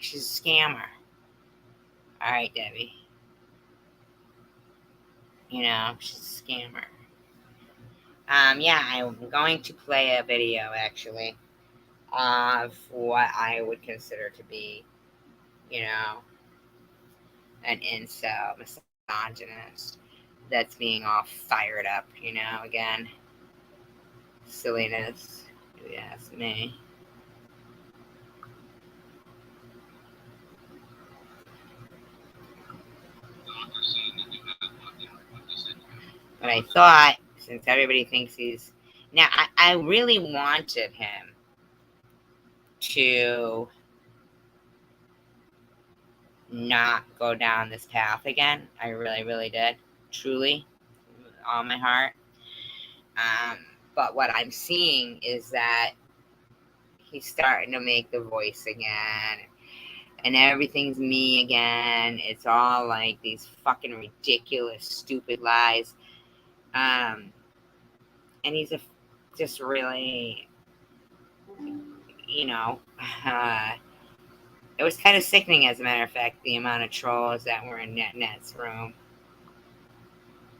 She's a scammer. All right, Debbie. She's a scammer. Yeah, I'm going to play a video actually of what I would consider to be, an incel, misogynist that's being all fired up, again. Silliness, if you ask me. But I thought, since everybody thinks he's. Now, I really wanted him to not go down this path again. I really, really did. Truly. With all my heart. But what I'm seeing is that he's starting to make the voice again. And everything's me again. It's all like these fucking ridiculous, stupid lies. And he's just really, it was kind of sickening, as a matter of fact, the amount of trolls that were in NetNet's room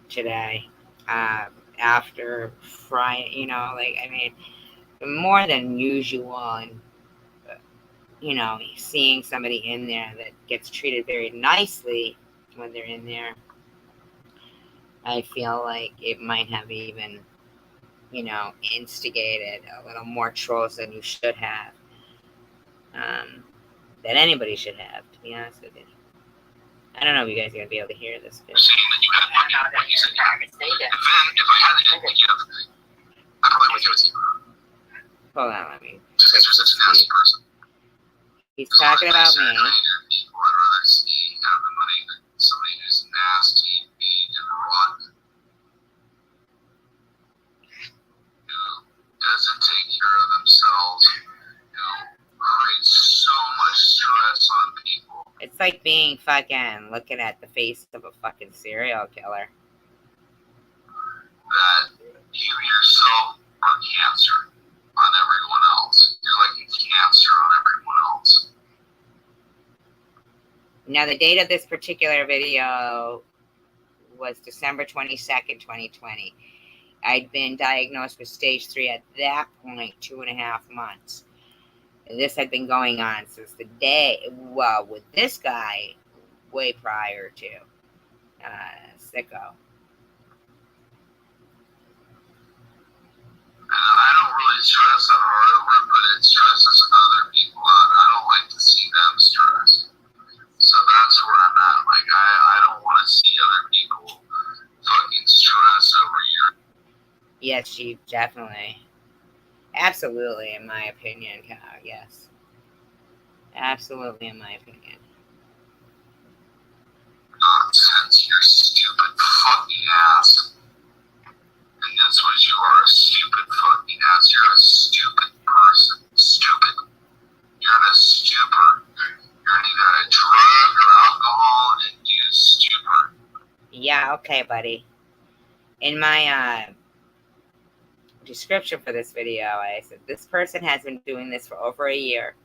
today. After Friday, more than usual. And, seeing somebody in there that gets treated very nicely when they're in there, I feel like it might have even, instigated a little more trolls than you should have. That anybody should have, to be honest with you. I don't know if you guys are going to be able to hear this. Saying that you had money, like you said, if I had anything to give, I probably would give it to you. Hold on, let me. Just because you're such a nasty person. He's talking about me. People, I'd rather see have the money than somebody who's nasty, mean, and rotten. Who doesn't take care of themselves, creates so much stress on people. It's like being fucking looking at the face of a fucking serial killer. That you yourself are cancer on everyone else. You're like a cancer on everyone else. Now, the date of this particular video was December 22nd, 2020. I'd been diagnosed with stage 3 at that point, 2.5 months. And this had been going on since the day, well, with this guy, way prior to Sicko. I don't really stress that hard over it, but it stresses other people out. I don't like to see them stressed. So that's where I'm at. Like, I don't want to see other people fucking stress over your... Yes, Chief, definitely. Absolutely, in my opinion, yes. Absolutely, in my opinion. Nonsense, you're stupid fucking ass. And that's what you are, a stupid fucking ass. You're a stupid person. Stupid. You're a stupor. You're either a drug or alcohol induced stupor. Yeah, okay, buddy. In my description for this video, I said, this person has been doing this for over a year.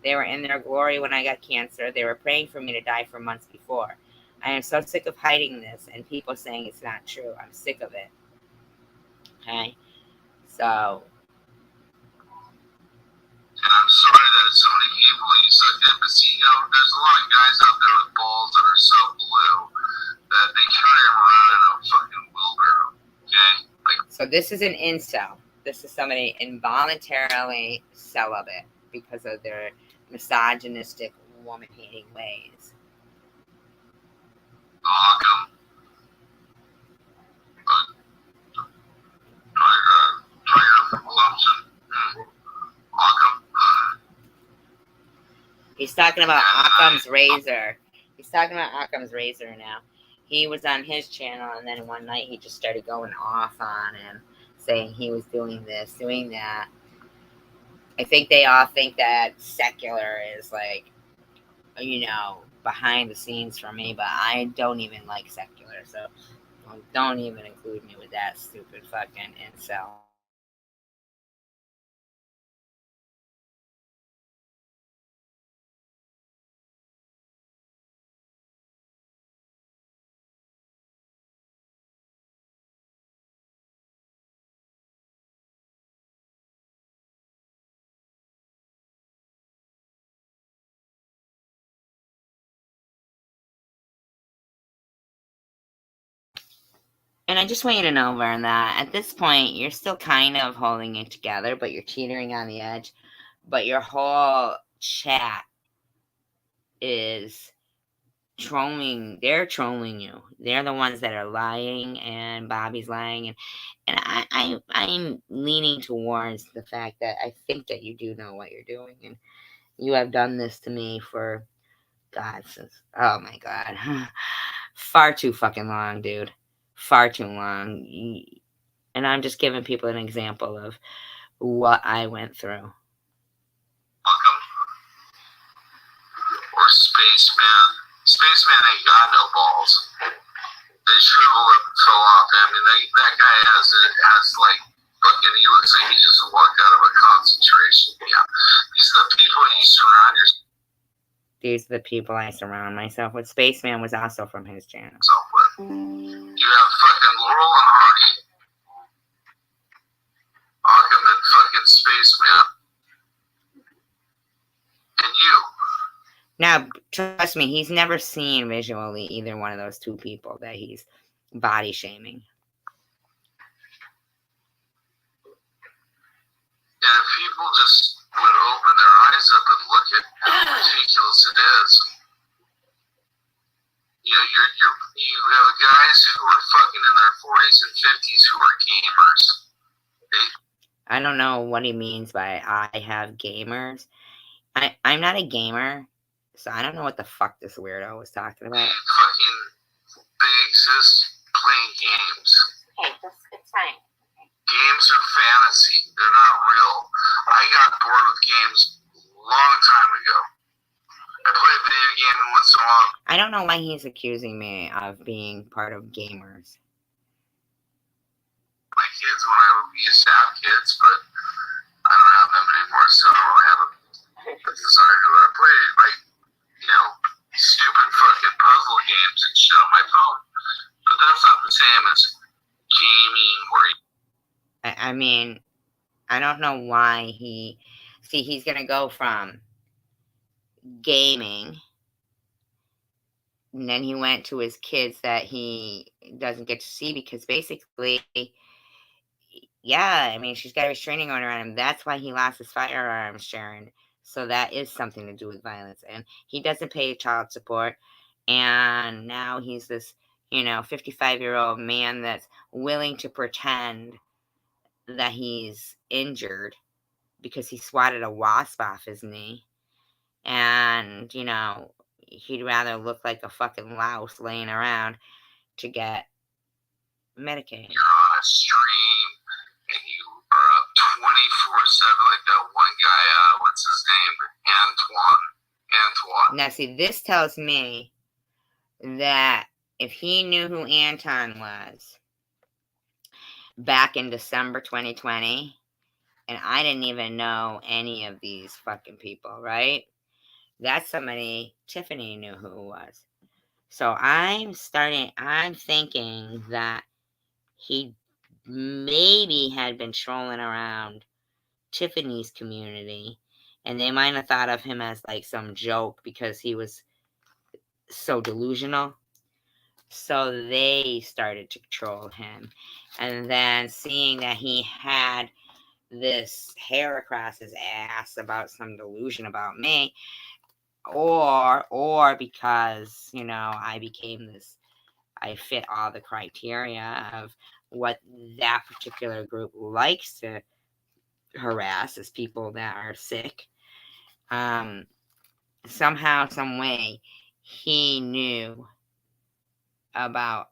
They were in their glory when I got cancer. They were praying for me to die for months before. I am so sick of hiding this and people saying it's not true. I'm sick of it. Okay? So, And I'm sorry that so many people you suck in, but see, there's a lot of guys out there with balls that are so blue that they carry them around in a fucking wheelbarrow. Okay? Like, so this is an incel. This is somebody involuntarily celibate because of their misogynistic, woman-hating ways. Occam, Tiger Clemson, Occam. He's talking about And Occam's razor. He's talking about Occam's razor now. He was on his channel, and then one night he just started going off on him, saying he was doing this, doing that. I think they all think that secular is like, behind the scenes for me, but I don't even like secular, so don't even include me with that stupid fucking incel. And I just want you to know, Vern, that at this point, you're still kind of holding it together, but you're teetering on the edge. But your whole chat is trolling. They're trolling you. They're the ones that are lying, and Bobby's lying. And I'm leaning towards the fact that I think that you do know what you're doing. And you have done this to me for, God, since, oh my God. Far too fucking long, dude. Far too long. And I'm just giving people an example of what I went through. Occam or Spaceman. Spaceman ain't got no balls. They shrivel up and fell off. I mean, that guy has like fucking. He looks like he just walked out of a concentration camp. These are the people you surround yourself These are the people I surround myself with. Spaceman was also from his channel. with. You have fucking Laurel and Hardy, Occam and fucking Spaceman, and you. Now, trust me, he's never seen visually either one of those two people that he's body shaming. And if people just would open their eyes up and look at how ridiculous it is. You have guys who are fucking in their 40s and 50s who are gamers. I don't know what he means by I have gamers. I'm not a gamer, so I don't know what the fuck this weirdo was talking about. They exist playing games. Hey, it's fine. Games are fantasy. They're not real. I got bored with games a long time ago. I play a video game once in a while. I don't know why he's accusing me of being part of gamers. My kids, when I used to have kids, but I don't have them anymore, so I don't really have a desire to. I play, like, stupid fucking puzzle games and shit on my phone. But that's not the same as gaming where I mean, I don't know why he's gonna go from gaming, and then he went to his kids that he doesn't get to see because basically, yeah, I mean, she's got a restraining order on him. That's why he lost his firearms, Sharon. So that is something to do with violence. And he doesn't pay child support. And now he's this, 55-year-old man that's willing to pretend that he's injured because he swatted a wasp off his knee. And, he'd rather look like a fucking louse laying around to get medicated. you're on a stream and you are up 24/7 like that one guy, what's his name? Antoine. Now, see, this tells me that if he knew who Anton was back in December 2020, and I didn't even know any of these fucking people, right? That's somebody Tiffany knew who it was. So I'm thinking that he maybe had been trolling around Tiffany's community, and they might have thought of him as like some joke because he was so delusional. So they started to troll him. And then seeing that he had this hair across his ass about some delusion about me, or because, I fit all the criteria of what that particular group likes to harass as people that are sick. Somehow, some way, he knew about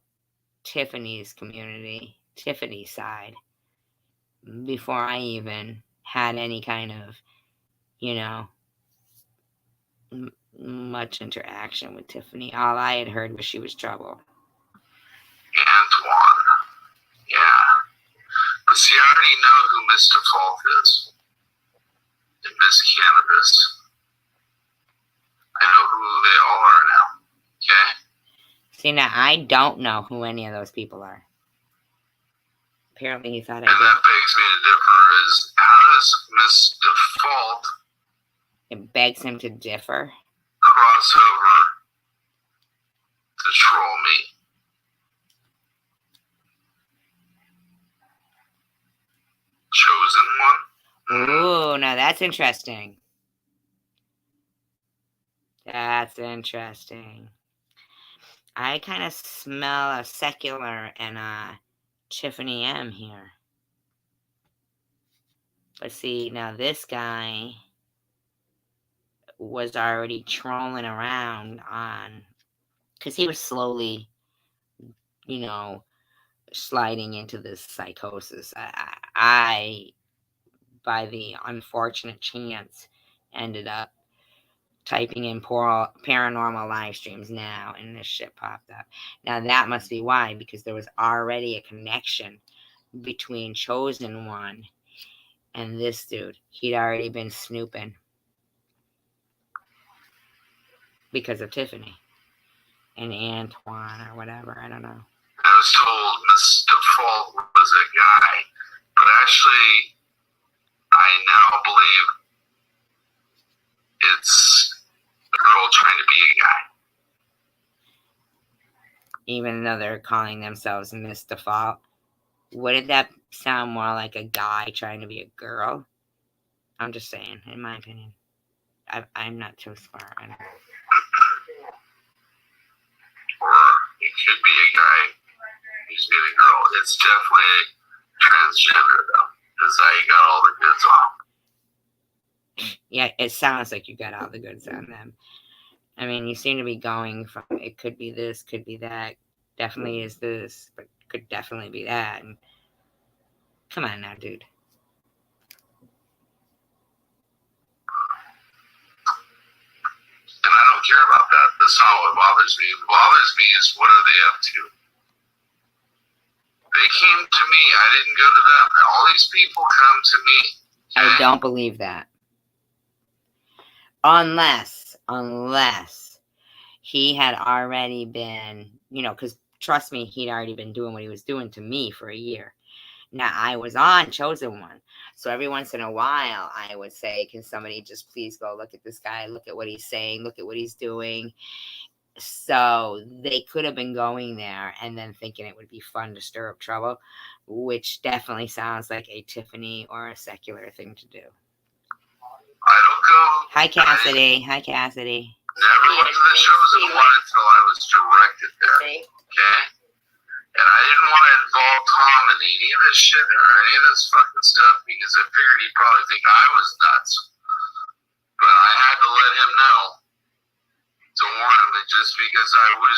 Tiffany's community, Tiffany's side, before I even had any kind of, you know, much interaction with Tiffany. All I had heard was she was trouble. Antoine. Yeah. But see, I already know who Miss Default is. And Miss Cannabis. I know who they all are now. Okay? See, now I don't know who any of those people are. Apparently he thought I did. And that begs me to differ is, how does Miss Default... It begs him to differ? ...cross over to troll me? Chosen one? Ooh, now that's interesting. That's interesting. I kind of smell a secular and a Tiffany M here. But see, now this guy was already trolling around on, because he was slowly, sliding into this psychosis. I, by the unfortunate chance, ended up typing in paranormal live streams now, and this shit popped up. Now that must be why, because there was already a connection between Chosen One and this dude. He'd already been snooping because of Tiffany and Antoine or whatever. I don't know. I was told Miss Default was a guy, but actually, I now believe it's a girl trying to be a guy. Even though they're calling themselves Miss Default, wouldn't that sound more like a guy trying to be a girl? I'm just saying, in my opinion. I'm not too smart. I don't know. Or it could be a guy who's being a girl. It's definitely transgender, though, because I got all the goods on. Yeah, it sounds like you got all the goods on them. I mean, you seem to be going from, it could be this, could be that, definitely is this, but could definitely be that. And come on now, dude. And I don't care about that. That's not what bothers me. What bothers me is, what are they up to? They came to me. I didn't go to them. All these people come to me. I don't believe that. Unless he had already been, because trust me, he'd already been doing what he was doing to me for a year. Now, I was on Chosen One, so every once in a while, I would say, can somebody just please go look at this guy, look at what he's saying, look at what he's doing. So they could have been going there and then thinking it would be fun to stir up trouble, which definitely sounds like a Tiffany or a secular thing to do. I don't go. Hi, Cassidy. Hi, Cassidy. Never went to the Chosen One until I was directed there. Okay? And I didn't want to involve Tom in any of this shit or any of this fucking stuff because I figured he'd probably think I was nuts. But I had to let him know to warn him that just because I would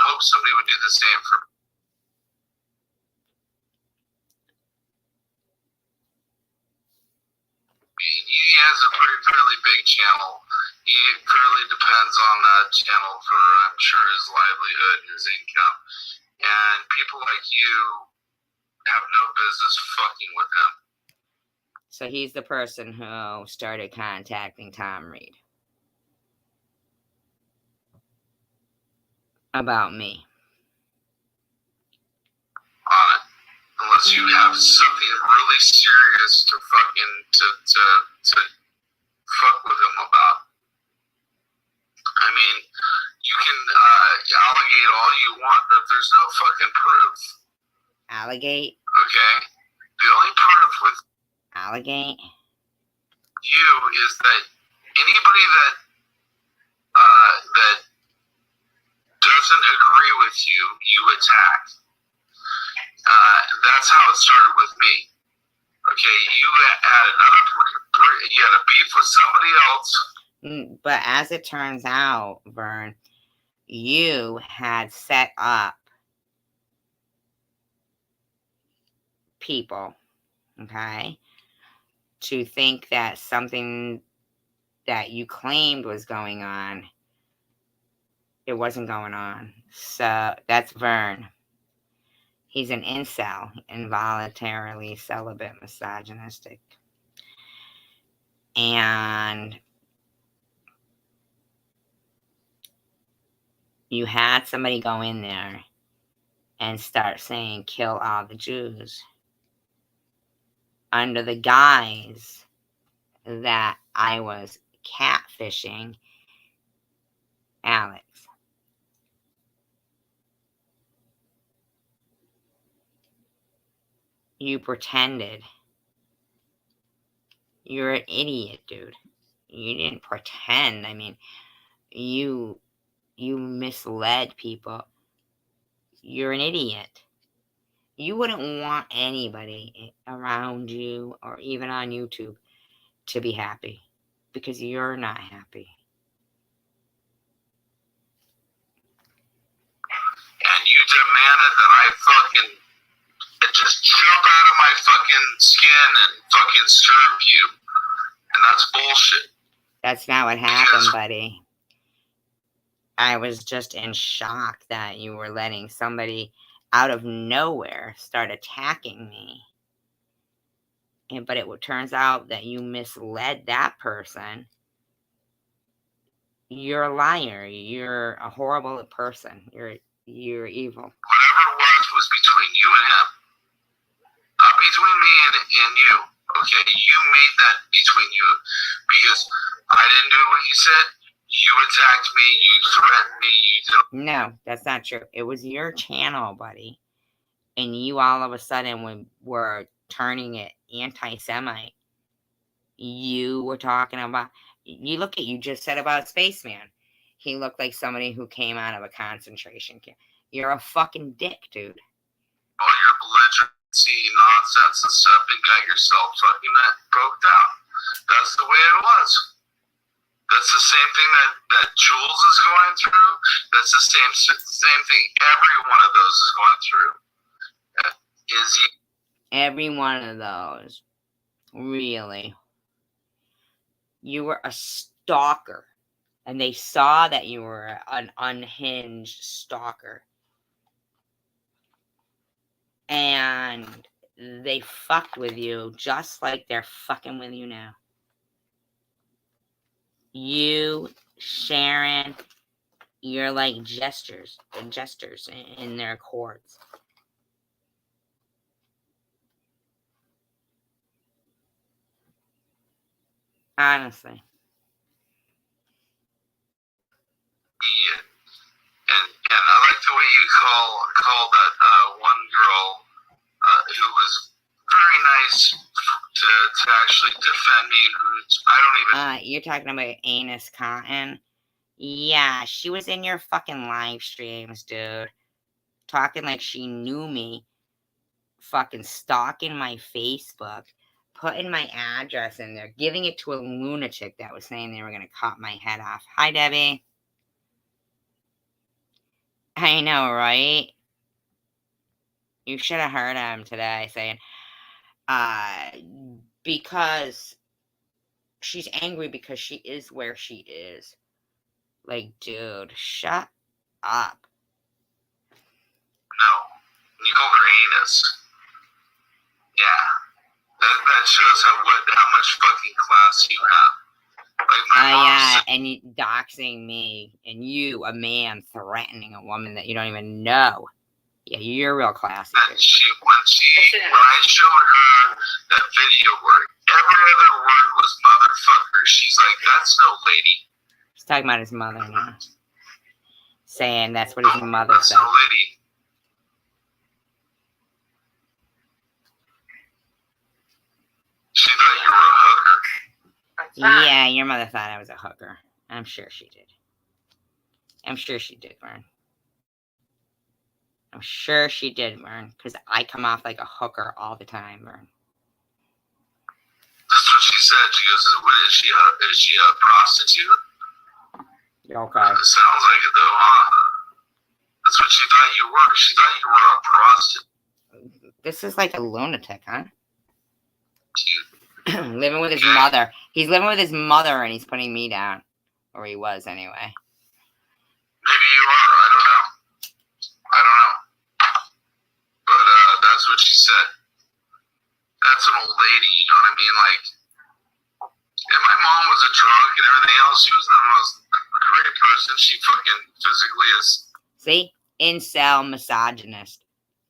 hope somebody would do the same for me. He has a fairly big channel. He fairly depends on that channel for, I'm sure, his livelihood and his income. And people like you have no business fucking with him. So he's the person who started contacting Tom Reed about me. On you have something really serious to fucking to fuck with him about. I mean, you can allegate all you want, but there's no fucking proof. Allegate? Okay? The only proof with allegate you is that anybody that that doesn't agree with you, you attack. That's how it started with me. Okay, you had you had a beef with somebody else. But as it turns out, Vern, you had set up people, okay, to think that something that you claimed was going on, it wasn't going on. So that's Vern. He's an incel, involuntarily celibate, misogynistic. And you had somebody go in there and start saying, kill all the Jews, under the guise that I was catfishing Alex. You pretended. You're an idiot, dude. You didn't pretend. I mean, you misled people. You're an idiot. You wouldn't want anybody around you or even on YouTube to be happy, because you're not happy. And you demanded that I fucking just jump out of my fucking skin and fucking serve you. And that's bullshit. That's not what happened, buddy. I was just in shock that you were letting somebody out of nowhere start attacking me. But it turns out that you misled that person. You're a liar. You're a horrible person. You're evil. Whatever it was between you and him. Not between me and you. Okay, you made that between you, because I didn't do what you said. You attacked me. You threatened me. You did. No, that's not true. It was your channel, buddy, and you all of a sudden were turning it anti-Semite. You were talking about. You look at you just said about Spaceman. He looked like somebody who came out of a concentration camp. You're a fucking dick, dude. All your belligerency, nonsense, and stuff, and got yourself fucking broke down. That's the way it was. That's the same thing that Jules is going through. That's the same thing every one of those is going through. Every one of those. Really. You were a stalker. And they saw that you were an unhinged stalker. And they fucked with you just like they're fucking with you now. You, Sharon, you're like jesters in their courts. Honestly. And I like the way you call that one girl who was very nice to actually defend me. I don't even. You're talking about Anus Cotton? Yeah, she was in your fucking live streams, dude. Talking like she knew me. Fucking stalking my Facebook. Putting my address in there. Giving it to a lunatic that was saying they were going to cut my head off. Hi, Debbie. I know, right? You should have heard him today saying, because she's angry because she is where she is. Like, dude, shut up. No. You called her anus. Yeah. That shows how much fucking class you have. Like my mom yeah, and you doxing me, and you, a man, threatening a woman that you don't even know. Yeah, you're real classy. And when I showed her that video where every other word was motherfucker, she's like, that's no lady. He's talking about his mother now. Saying that's what his mother That's said. no lady. She thought you were a hooker. Yeah, your mother thought I was a hooker. I'm sure she did. I'm sure she did, Vern. I'm sure she did, Vern. Because I come off like a hooker all the time, Vern. That's what she said. She goes, is she a prostitute? Okay. It sounds like it though, huh? That's what she thought you were. She thought you were a prostitute. This is like a lunatic, huh? Cute. Living with his mother. He's living with his mother and he's putting me down. Or he was, anyway. Maybe you are. I don't know. But that's what she said. That's an old lady, you know what I mean? Like, and my mom was a drunk and everything else. She was the most great person. She fucking physically See? Incel misogynist.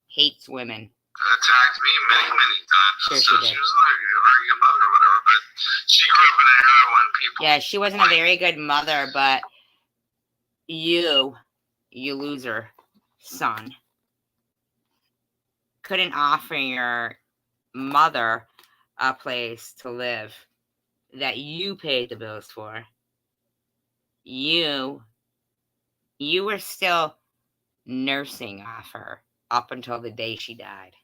Hates women. attacked me many, many times. Sure So she did. she was like a very good mother or whatever, but she grew up in a era when people... Yeah, she wasn't a very good mother, but you loser son, couldn't offer your mother a place to live that you paid the bills for. You were still nursing off her up until the day she died,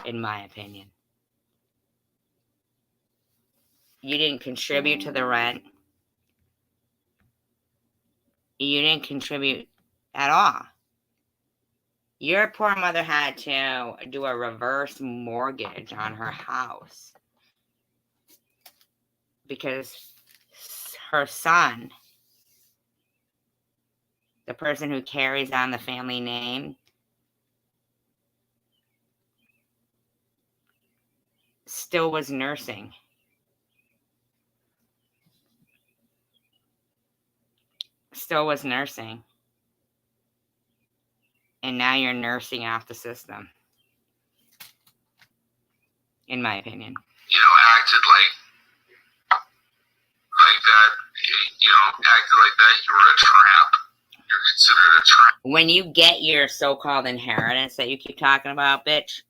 in my opinion. You didn't contribute to the rent. You didn't contribute at all. Your poor mother had to do a reverse mortgage on her house because her son, the person who carries on the family name, still was nursing. And now you're nursing off the system. In my opinion. You know, acted like that. You know, acted like that. You were a tramp. You're considered a tramp. When you get your so-called inheritance that you keep talking about, bitch,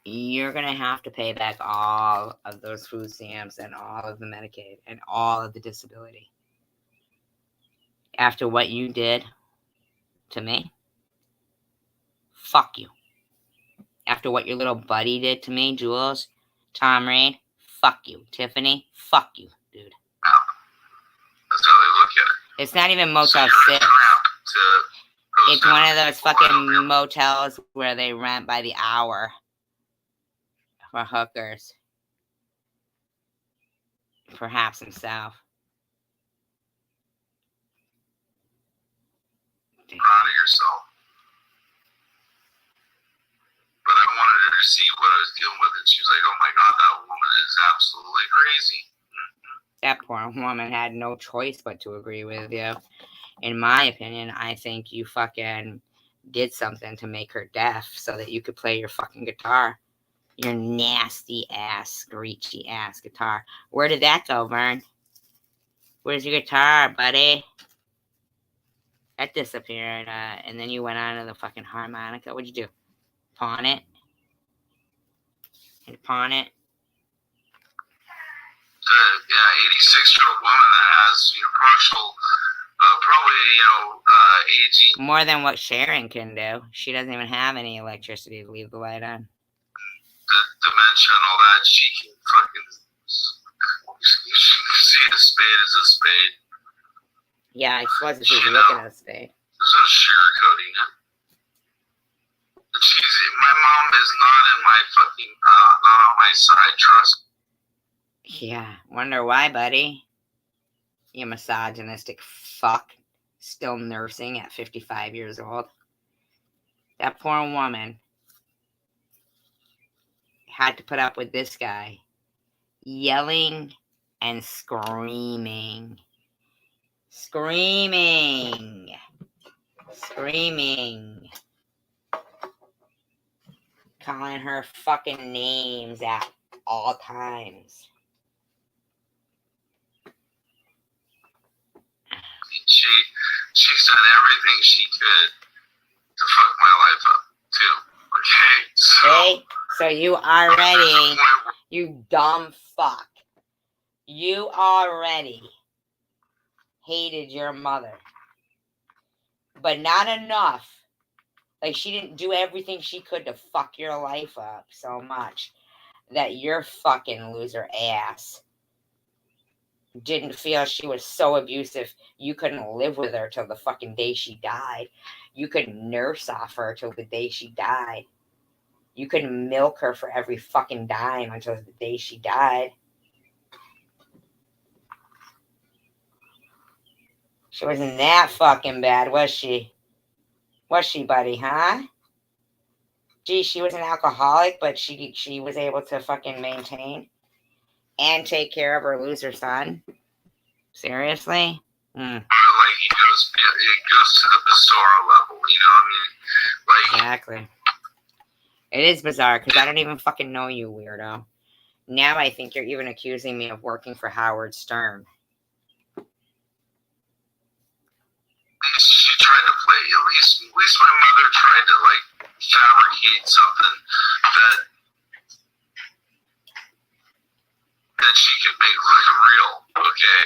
you're going to have to pay back all of those food stamps and all of the Medicaid and all of the disability. After what you did to me, fuck you. After what your little buddy did to me, Jules, Tom Reed, fuck you. Tiffany, fuck you, dude. That's how they look at it. It's not even Motel 6. It's one of those fucking motels where they rent by the hour for hookers. Perhaps himself. Proud of yourself. But I wanted her to see what I was dealing with, and she was like, oh my God, that woman is absolutely crazy. That poor woman had no choice but to agree with you. In my opinion, I think you fucking did something to make her deaf so that you could play your fucking guitar. Your nasty ass, screechy ass guitar. Where did that go, Vern? Where's your guitar, buddy? That disappeared, and then you went on to the fucking harmonica. What'd you do? Pawn it? And pawn it? Yeah, 86-year-old woman that has, you know, partial, probably, you know, aging. More than what Sharon can do. She doesn't even have any electricity to leave the light on. Dementia and all that, she can fucking see a spade as a spade. Yeah, I suppose if she's looking at a spade. There's no sugarcoating it. My mom is not in my fucking, not on my side, trust. Yeah, wonder why, buddy. You misogynistic fuck. Still nursing at 55 years old. That poor woman had to put up with this guy yelling and screaming. Screaming. calling her fucking names at all times. She's done everything she could to fuck my life up too. Okay, so you already, you dumb fuck, you already hated your mother, but not enough. Like, she didn't do everything she could to fuck your life up so much that your fucking loser ass didn't feel she was so abusive you couldn't live with her till the fucking day she died. You could nurse off her till the day she died. You could milk her for every fucking dime until the day she died. She wasn't that fucking bad, was she? Was she, buddy, huh? Gee, she was an alcoholic, but she was able to fucking maintain and take care of her loser son. Seriously? Like, it goes to the bizarre level, you know what I mean? Like, exactly. It is bizarre because I don't even fucking know you, weirdo. Now I think you're even accusing me of working for Howard Stern. She tried to play. At least my mother tried to like fabricate something that she could make look real. Okay.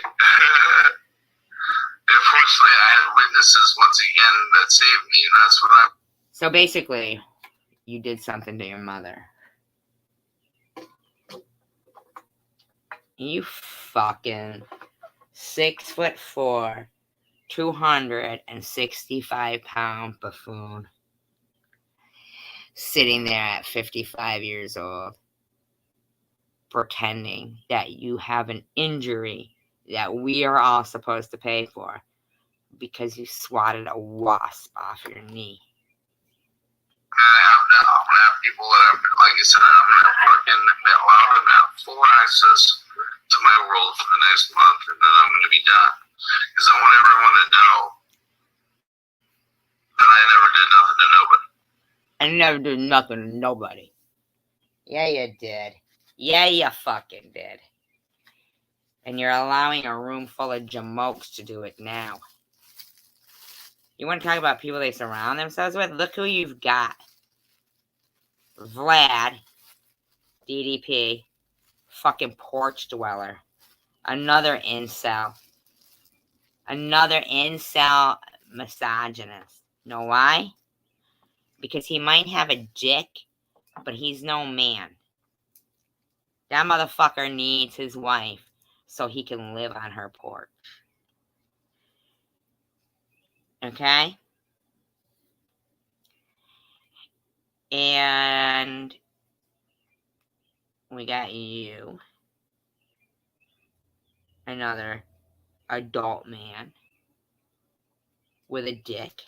Unfortunately, I had witnesses once again that saved me, and that's what I'm. So basically, you did something to your mother. You fucking 6'4", 265-pound buffoon, sitting there at 55 years old, pretending that you have an injury that we are all supposed to pay for because you swatted a wasp off your knee. I'm gonna have people that I'm, like I said, I'm gonna fucking allow them to have full access to my world for the next month, and then I'm gonna be done. Because I want everyone to know that I never did nothing to nobody. I never did nothing to nobody. Yeah, you did. Yeah, you fucking did. And you're allowing a room full of jamokes to do it now. You want to talk about people they surround themselves with? Look who you've got. Vlad, DDP, fucking porch dweller. Another incel. Another incel misogynist. Know why? Because he might have a dick, but he's no man. That motherfucker needs his wife so he can live on her porch. Okay? And we got you. Another adult man with a dick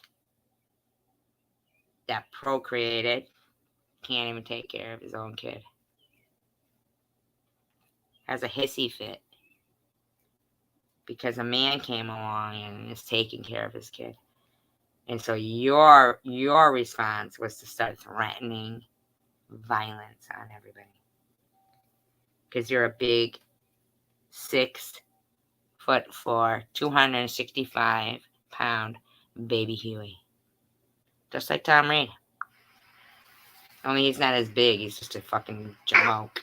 that procreated, can't even take care of his own kid. Has a hissy fit because a man came along and is taking care of his kid. And so your response was to start threatening violence on everybody. Because you're a big 6'4", 265-pound baby Huey. Just like Tom Reed. Only he's not as big, he's just a fucking jamoke.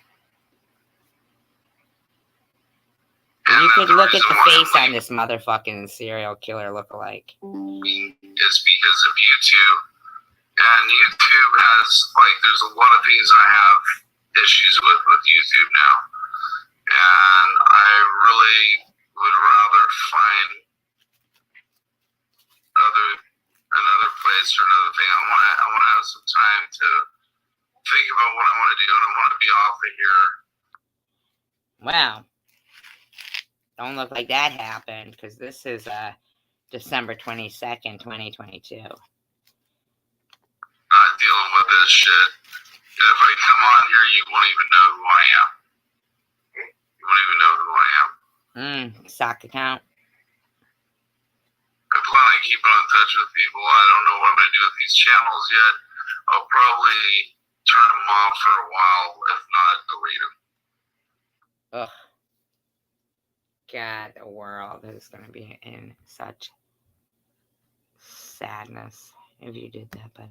You could look at the face on this motherfucking serial killer lookalike. Is because of YouTube. And YouTube has, like, there's a lot of things I have issues with YouTube now. And I really would rather find another place or another thing. I want to have some time to think about what I want to do, and I want to be off of here. Wow. Don't look like that happened, because this is December 22nd, 2022. Not dealing with this shit. And if I come on here, you won't even know who I am. You won't even know who I am. Sock account. I plan on keeping in touch with people. I don't know what I'm going to do with these channels yet. I'll probably turn them off for a while, if not delete them. Ugh. God, the world is going to be in such sadness if you did that, but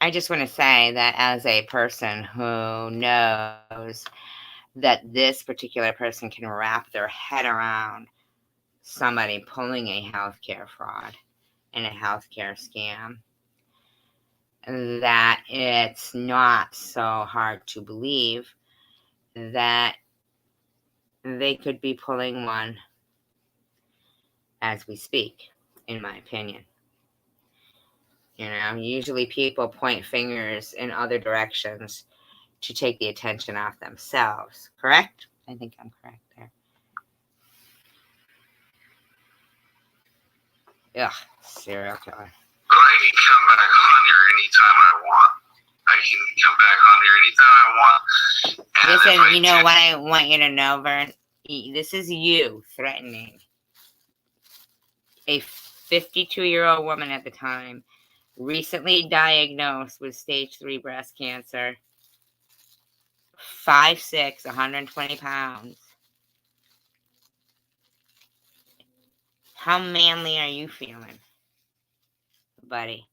I just want to say that as a person who knows that this particular person can wrap their head around somebody pulling a healthcare fraud and a healthcare scam, that it's not so hard to believe that they could be pulling one as we speak, in my opinion. Usually people point fingers in other directions to take the attention off themselves. Correct? I think I'm correct there. Ugh, serial killer. But I can come back on here anytime I want. I can come back on here anytime I want. Listen, you know what I want you to know, Vern? This is you threatening a 52-year-old woman at the time, recently diagnosed with stage 3 breast cancer, 5'6", 120 pounds. How manly are you feeling, buddy?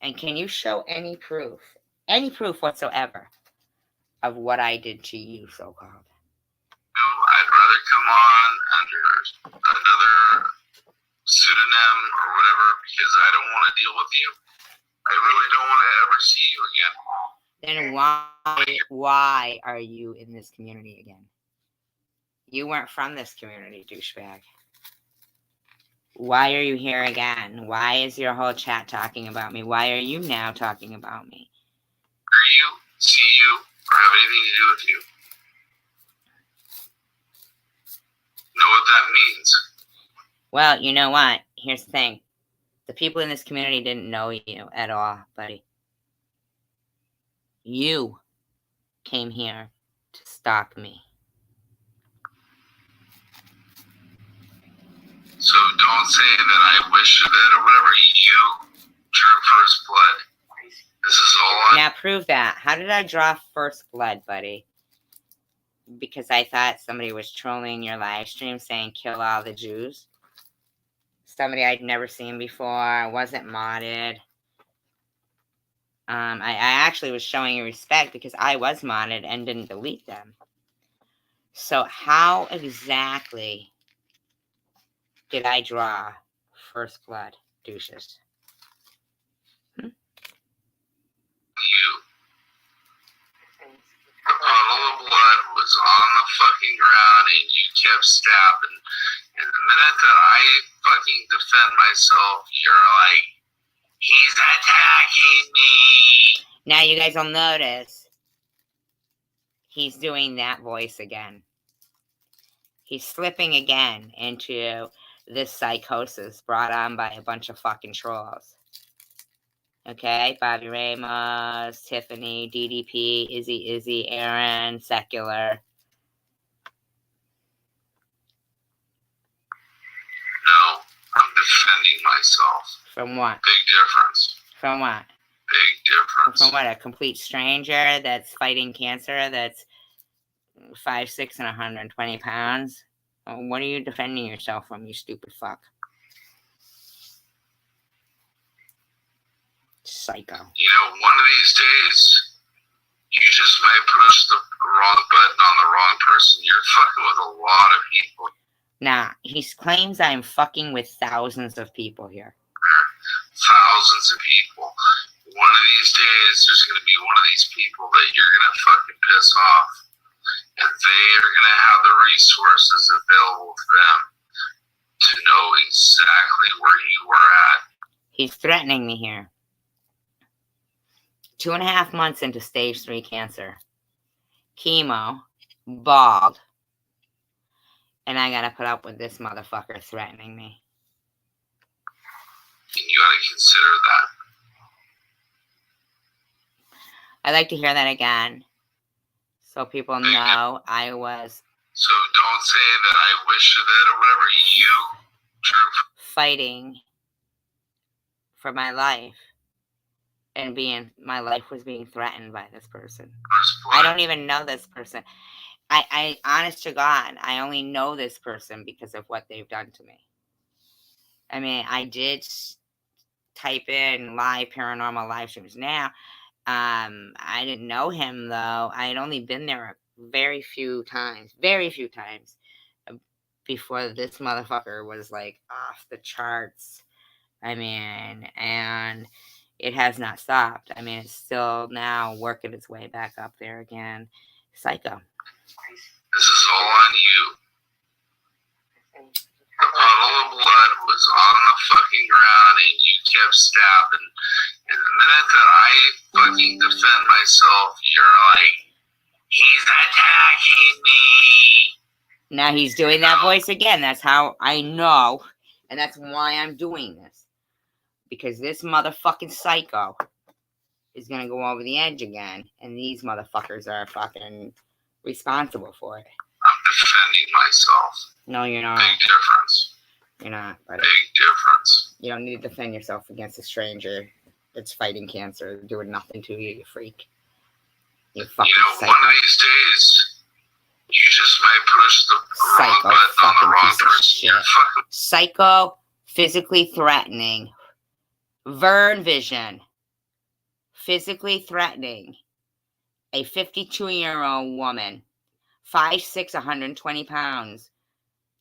And can you show any proof whatsoever of what I did to you, so-called? I'd rather come on under another pseudonym or whatever because I don't want to deal with you. I really don't want to ever see you Then again. why are you in this community again? You weren't from this community, douchebag. Why are you here again? Why is your whole chat talking about me? Why are you now talking about me? Hear you, see you, or have anything to do with you. Know what that means? Well, you know what? Here's the thing. The people in this community didn't know you at all, buddy. You came here to stalk me. So don't say that I wish that or whatever. You drew first blood. This is all Now prove that. How did I draw first blood, buddy? Because I thought somebody was trolling your live stream saying kill all the Jews. Somebody I'd never seen before, wasn't modded. I actually was showing you respect because I was modded and didn't delete them. So how exactly did I draw first blood, douches? you. The puddle of blood was on the fucking ground and you kept stabbing. And the minute that I fucking defend myself, you're like, he's attacking me. Now you guys will notice he's doing that voice again. He's slipping again into this psychosis brought on by a bunch of fucking trolls. Okay, Bobby Ramos, Tiffany, DDP, Izzy, Aaron, Secular. No, I'm defending myself. From what? Big difference. From what? Big difference. From what? A complete stranger that's fighting cancer that's 5'6" and 120 pounds? What are you defending yourself from, you stupid fuck? Psycho. You know, one of these days, you just might push the wrong button on the wrong person. You're fucking with a lot of people. Nah, he claims I'm fucking with thousands of people here. Thousands of people. One of these days, there's going to be one of these people that you're going to fucking piss off. And they are going to have the resources available to them to know exactly where you are at. He's threatening me here. 2.5 months into stage 3 cancer. Chemo. Bald. And I gotta put up with this motherfucker threatening me. And you gotta consider that. I'd like to hear that again. So people know I was... So don't say that I wish that or whatever. You drew... Fighting for my life. And my life was being threatened by this person. I don't even know this person. I honest to God, I only know this person because of what they've done to me. I mean, I did type in live paranormal live streams. Now, I didn't know him though. I had only been there very few times before this motherfucker was like off the charts. I mean, and it has not stopped. I mean, it's still now working its way back up there again. Psycho. This is all on you. The puddle of blood was on the fucking ground and you kept stabbing. And the minute that I fucking defend myself, you're like, he's attacking me. Now he's doing that voice again. That's how I know. And that's why I'm doing this. Because this motherfucking psycho is going to go over the edge again. And these motherfuckers are fucking responsible for it. I'm defending myself. No, you're not. Big difference. You're not, buddy. Big difference. You don't need to defend yourself against a stranger that's fighting cancer, doing nothing to you, you freak. You fucking psycho. One of these days, you just might push the wrong button on the wrong person. You're fucking... Psycho, physically threatening. Vern Vision. Physically threatening a 52-year-old woman, 5'6", 120 pounds,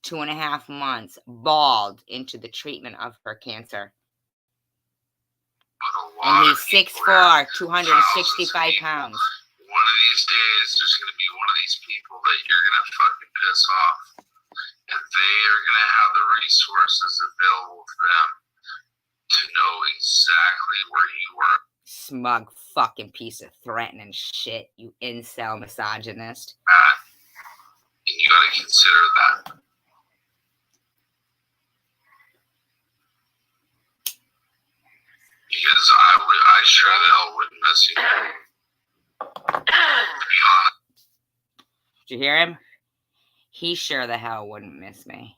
2.5 months, bald, into the treatment of her cancer. And he's 6'4", 265 pounds. One of these days, there's going to be one of these people that you're going to fucking piss off. And they are going to have the resources available to them to know exactly where you are. Smug fucking piece of threatening shit, you incel misogynist. And you gotta consider that. Because I sure the hell wouldn't miss you. To be honest. Did you hear him? He sure the hell wouldn't miss me.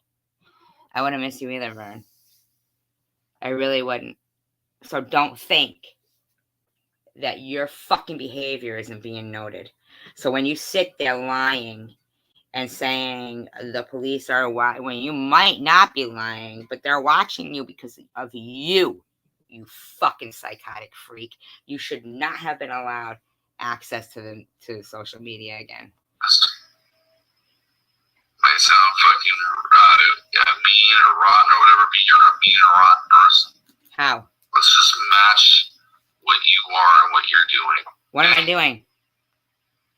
I wouldn't miss you either, Vern. I really wouldn't. So don't think that your fucking behavior isn't being noted. So when you sit there lying and saying the police are when you might not be lying, but they're watching you because of you, you fucking psychotic freak. You should not have been allowed access to social media again. Might sound fucking mean or rotten or whatever, but you're a mean or rotten person. How? Let's just match what you are and what you're doing. What am I doing?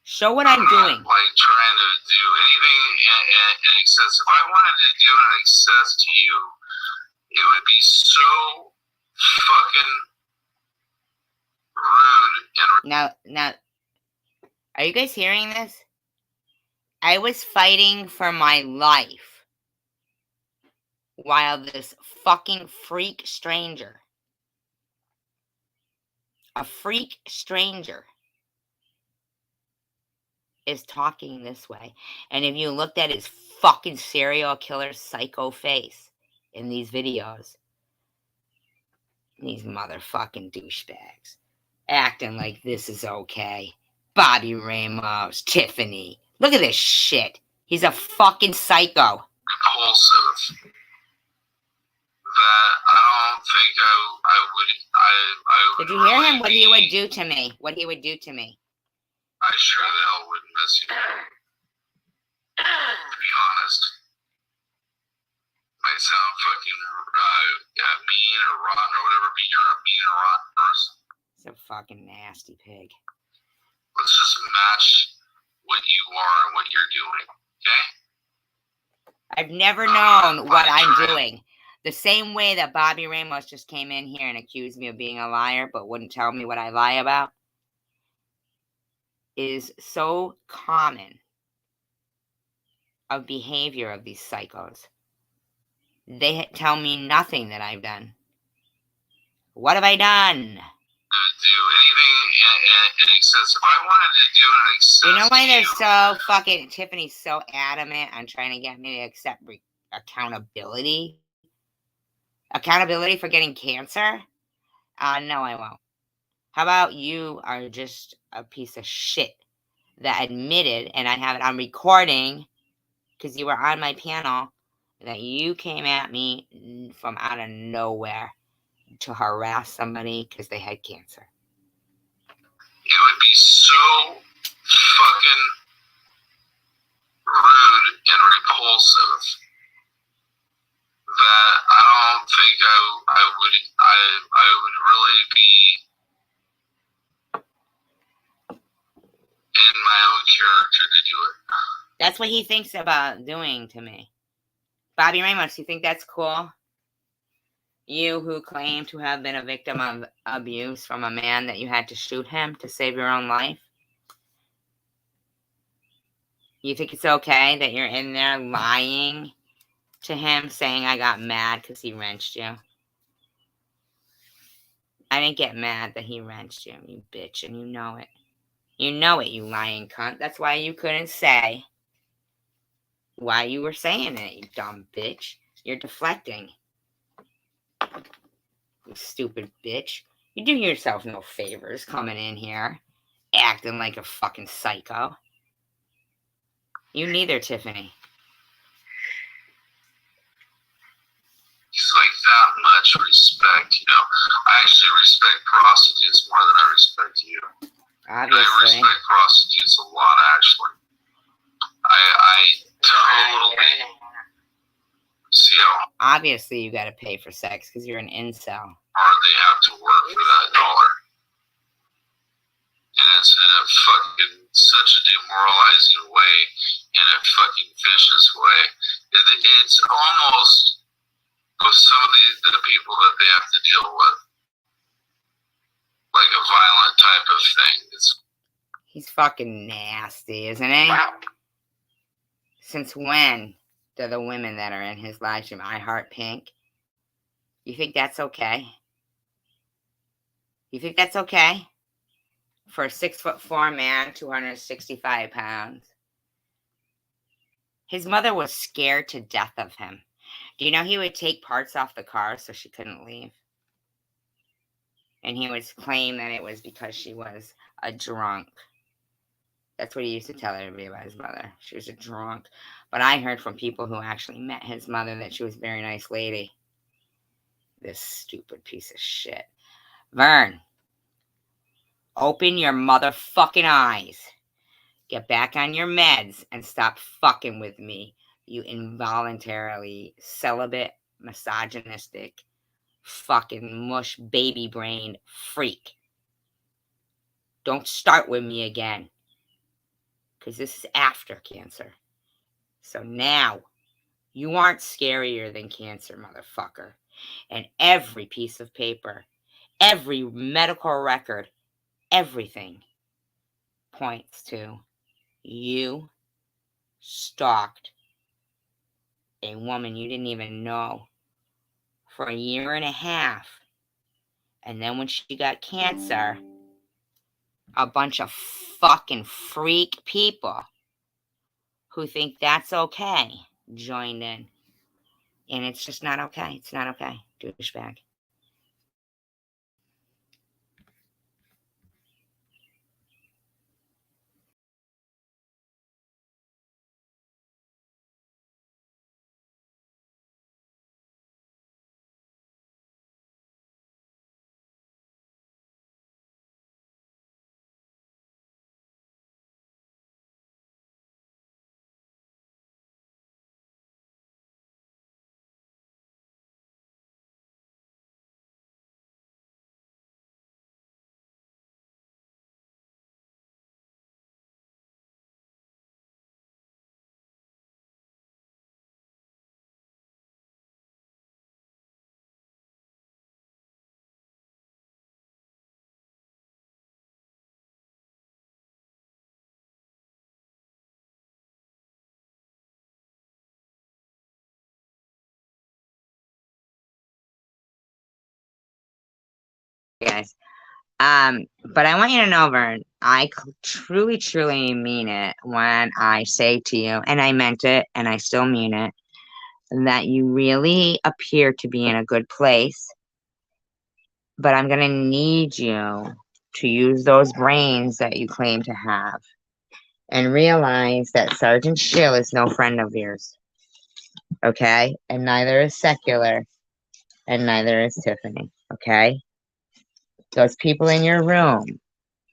Show what I'm doing. Like trying to do anything in excess. If I wanted to do an excess to you, it would be so fucking rude. And now, are you guys hearing this? I was fighting for my life while this fucking freak stranger, a freak stranger, is talking this way. And if you looked at his fucking serial killer psycho face in these videos, these motherfucking douchebags acting like this is okay. Bobby Ramos, Tiffany. Look at this shit. He's a fucking psycho. Impulsive. That I don't think I would. Did you hear him? What he would do to me? What he would do to me? I sure the hell wouldn't miss you. To be honest, might sound fucking mean or rotten or whatever, but you're a mean or rotten person. He's a fucking nasty pig. Let's just match what you are and what you're doing, okay? I've never known what I'm doing. The same way that Bobby Ramos just came in here and accused me of being a liar, but wouldn't tell me what I lie about, is so common of behavior of these psychos. They tell me nothing that I've done. What have I done? Do anything in excess. If I wanted to do an excess, you know why they're so fucking, Tiffany's so adamant on trying to get me to accept accountability? Accountability for getting cancer? No, I won't. How about you are just a piece of shit that admitted, and I have it on recording because you were on my panel, that you came at me from out of nowhere to harass somebody because they had cancer. It would be so fucking rude and repulsive that I don't think I would really be in my own character to do it. That's what he thinks about doing to me. Bobby Ramos, you think that's cool? You who claim to have been a victim of abuse from a man that you had to shoot him to save your own life? You think it's okay that you're in there lying to him, saying I got mad because he wrenched you? I didn't get mad that he wrenched you, you bitch, and you know it. You know it, you lying cunt. That's why you couldn't say why you were saying it, you dumb bitch. You're deflecting. You stupid bitch. You do yourself no favors coming in here, acting like a fucking psycho. You neither, Tiffany. It's like that much respect, you know. I actually respect prostitutes more than I respect you. Obviously. I respect prostitutes a lot, actually. I totally see how obviously you gotta pay for sex because you're an incel. hard they have to work for that dollar. And it's in a fucking such a demoralizing way, in a fucking vicious way. It's almost with some of the people that they have to deal with, like a violent type of thing. He's fucking nasty, isn't he? Wow. Since when do the women that are in his live stream, I Heart Pink, you think that's okay? You think that's okay? For a 6'4" man, 265 pounds. His mother was scared to death of him. Do you know he would take parts off the car so she couldn't leave? And he would claim that it was because she was a drunk. That's what he used to tell everybody about his mother. She was a drunk. But I heard from people who actually met his mother that she was a very nice lady. This stupid piece of shit. Vern, open your motherfucking eyes. Get back on your meds and stop fucking with me, you involuntarily celibate, misogynistic, fucking mush baby brain freak. Don't start with me again. Because this is after cancer. So now, you aren't scarier than cancer, motherfucker. And every piece of paper, every medical record, everything points to you stalked a woman you didn't even know for a year and a half. And then when she got cancer, a bunch of fucking freak people who think that's okay joined in. And it's just not okay. It's not okay, douchebag. Guys. But I want you to know, Vern, I truly, truly mean it when I say to you, and I meant it, and I still mean it, that you really appear to be in a good place. But I'm going to need you to use those brains that you claim to have and realize that Sergeant Shill is no friend of yours. Okay? And neither is Secular, and neither is Tiffany. Okay? Those people in your room,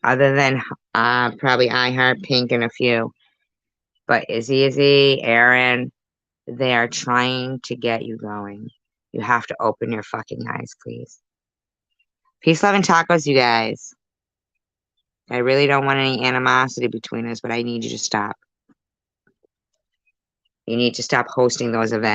other than probably iHeart, Pink, and a few, but Izzy, Aaron, they are trying to get you going. You have to open your fucking eyes, please. Peace, love, and tacos, you guys. I really don't want any animosity between us, but I need you to stop. You need to stop hosting those events.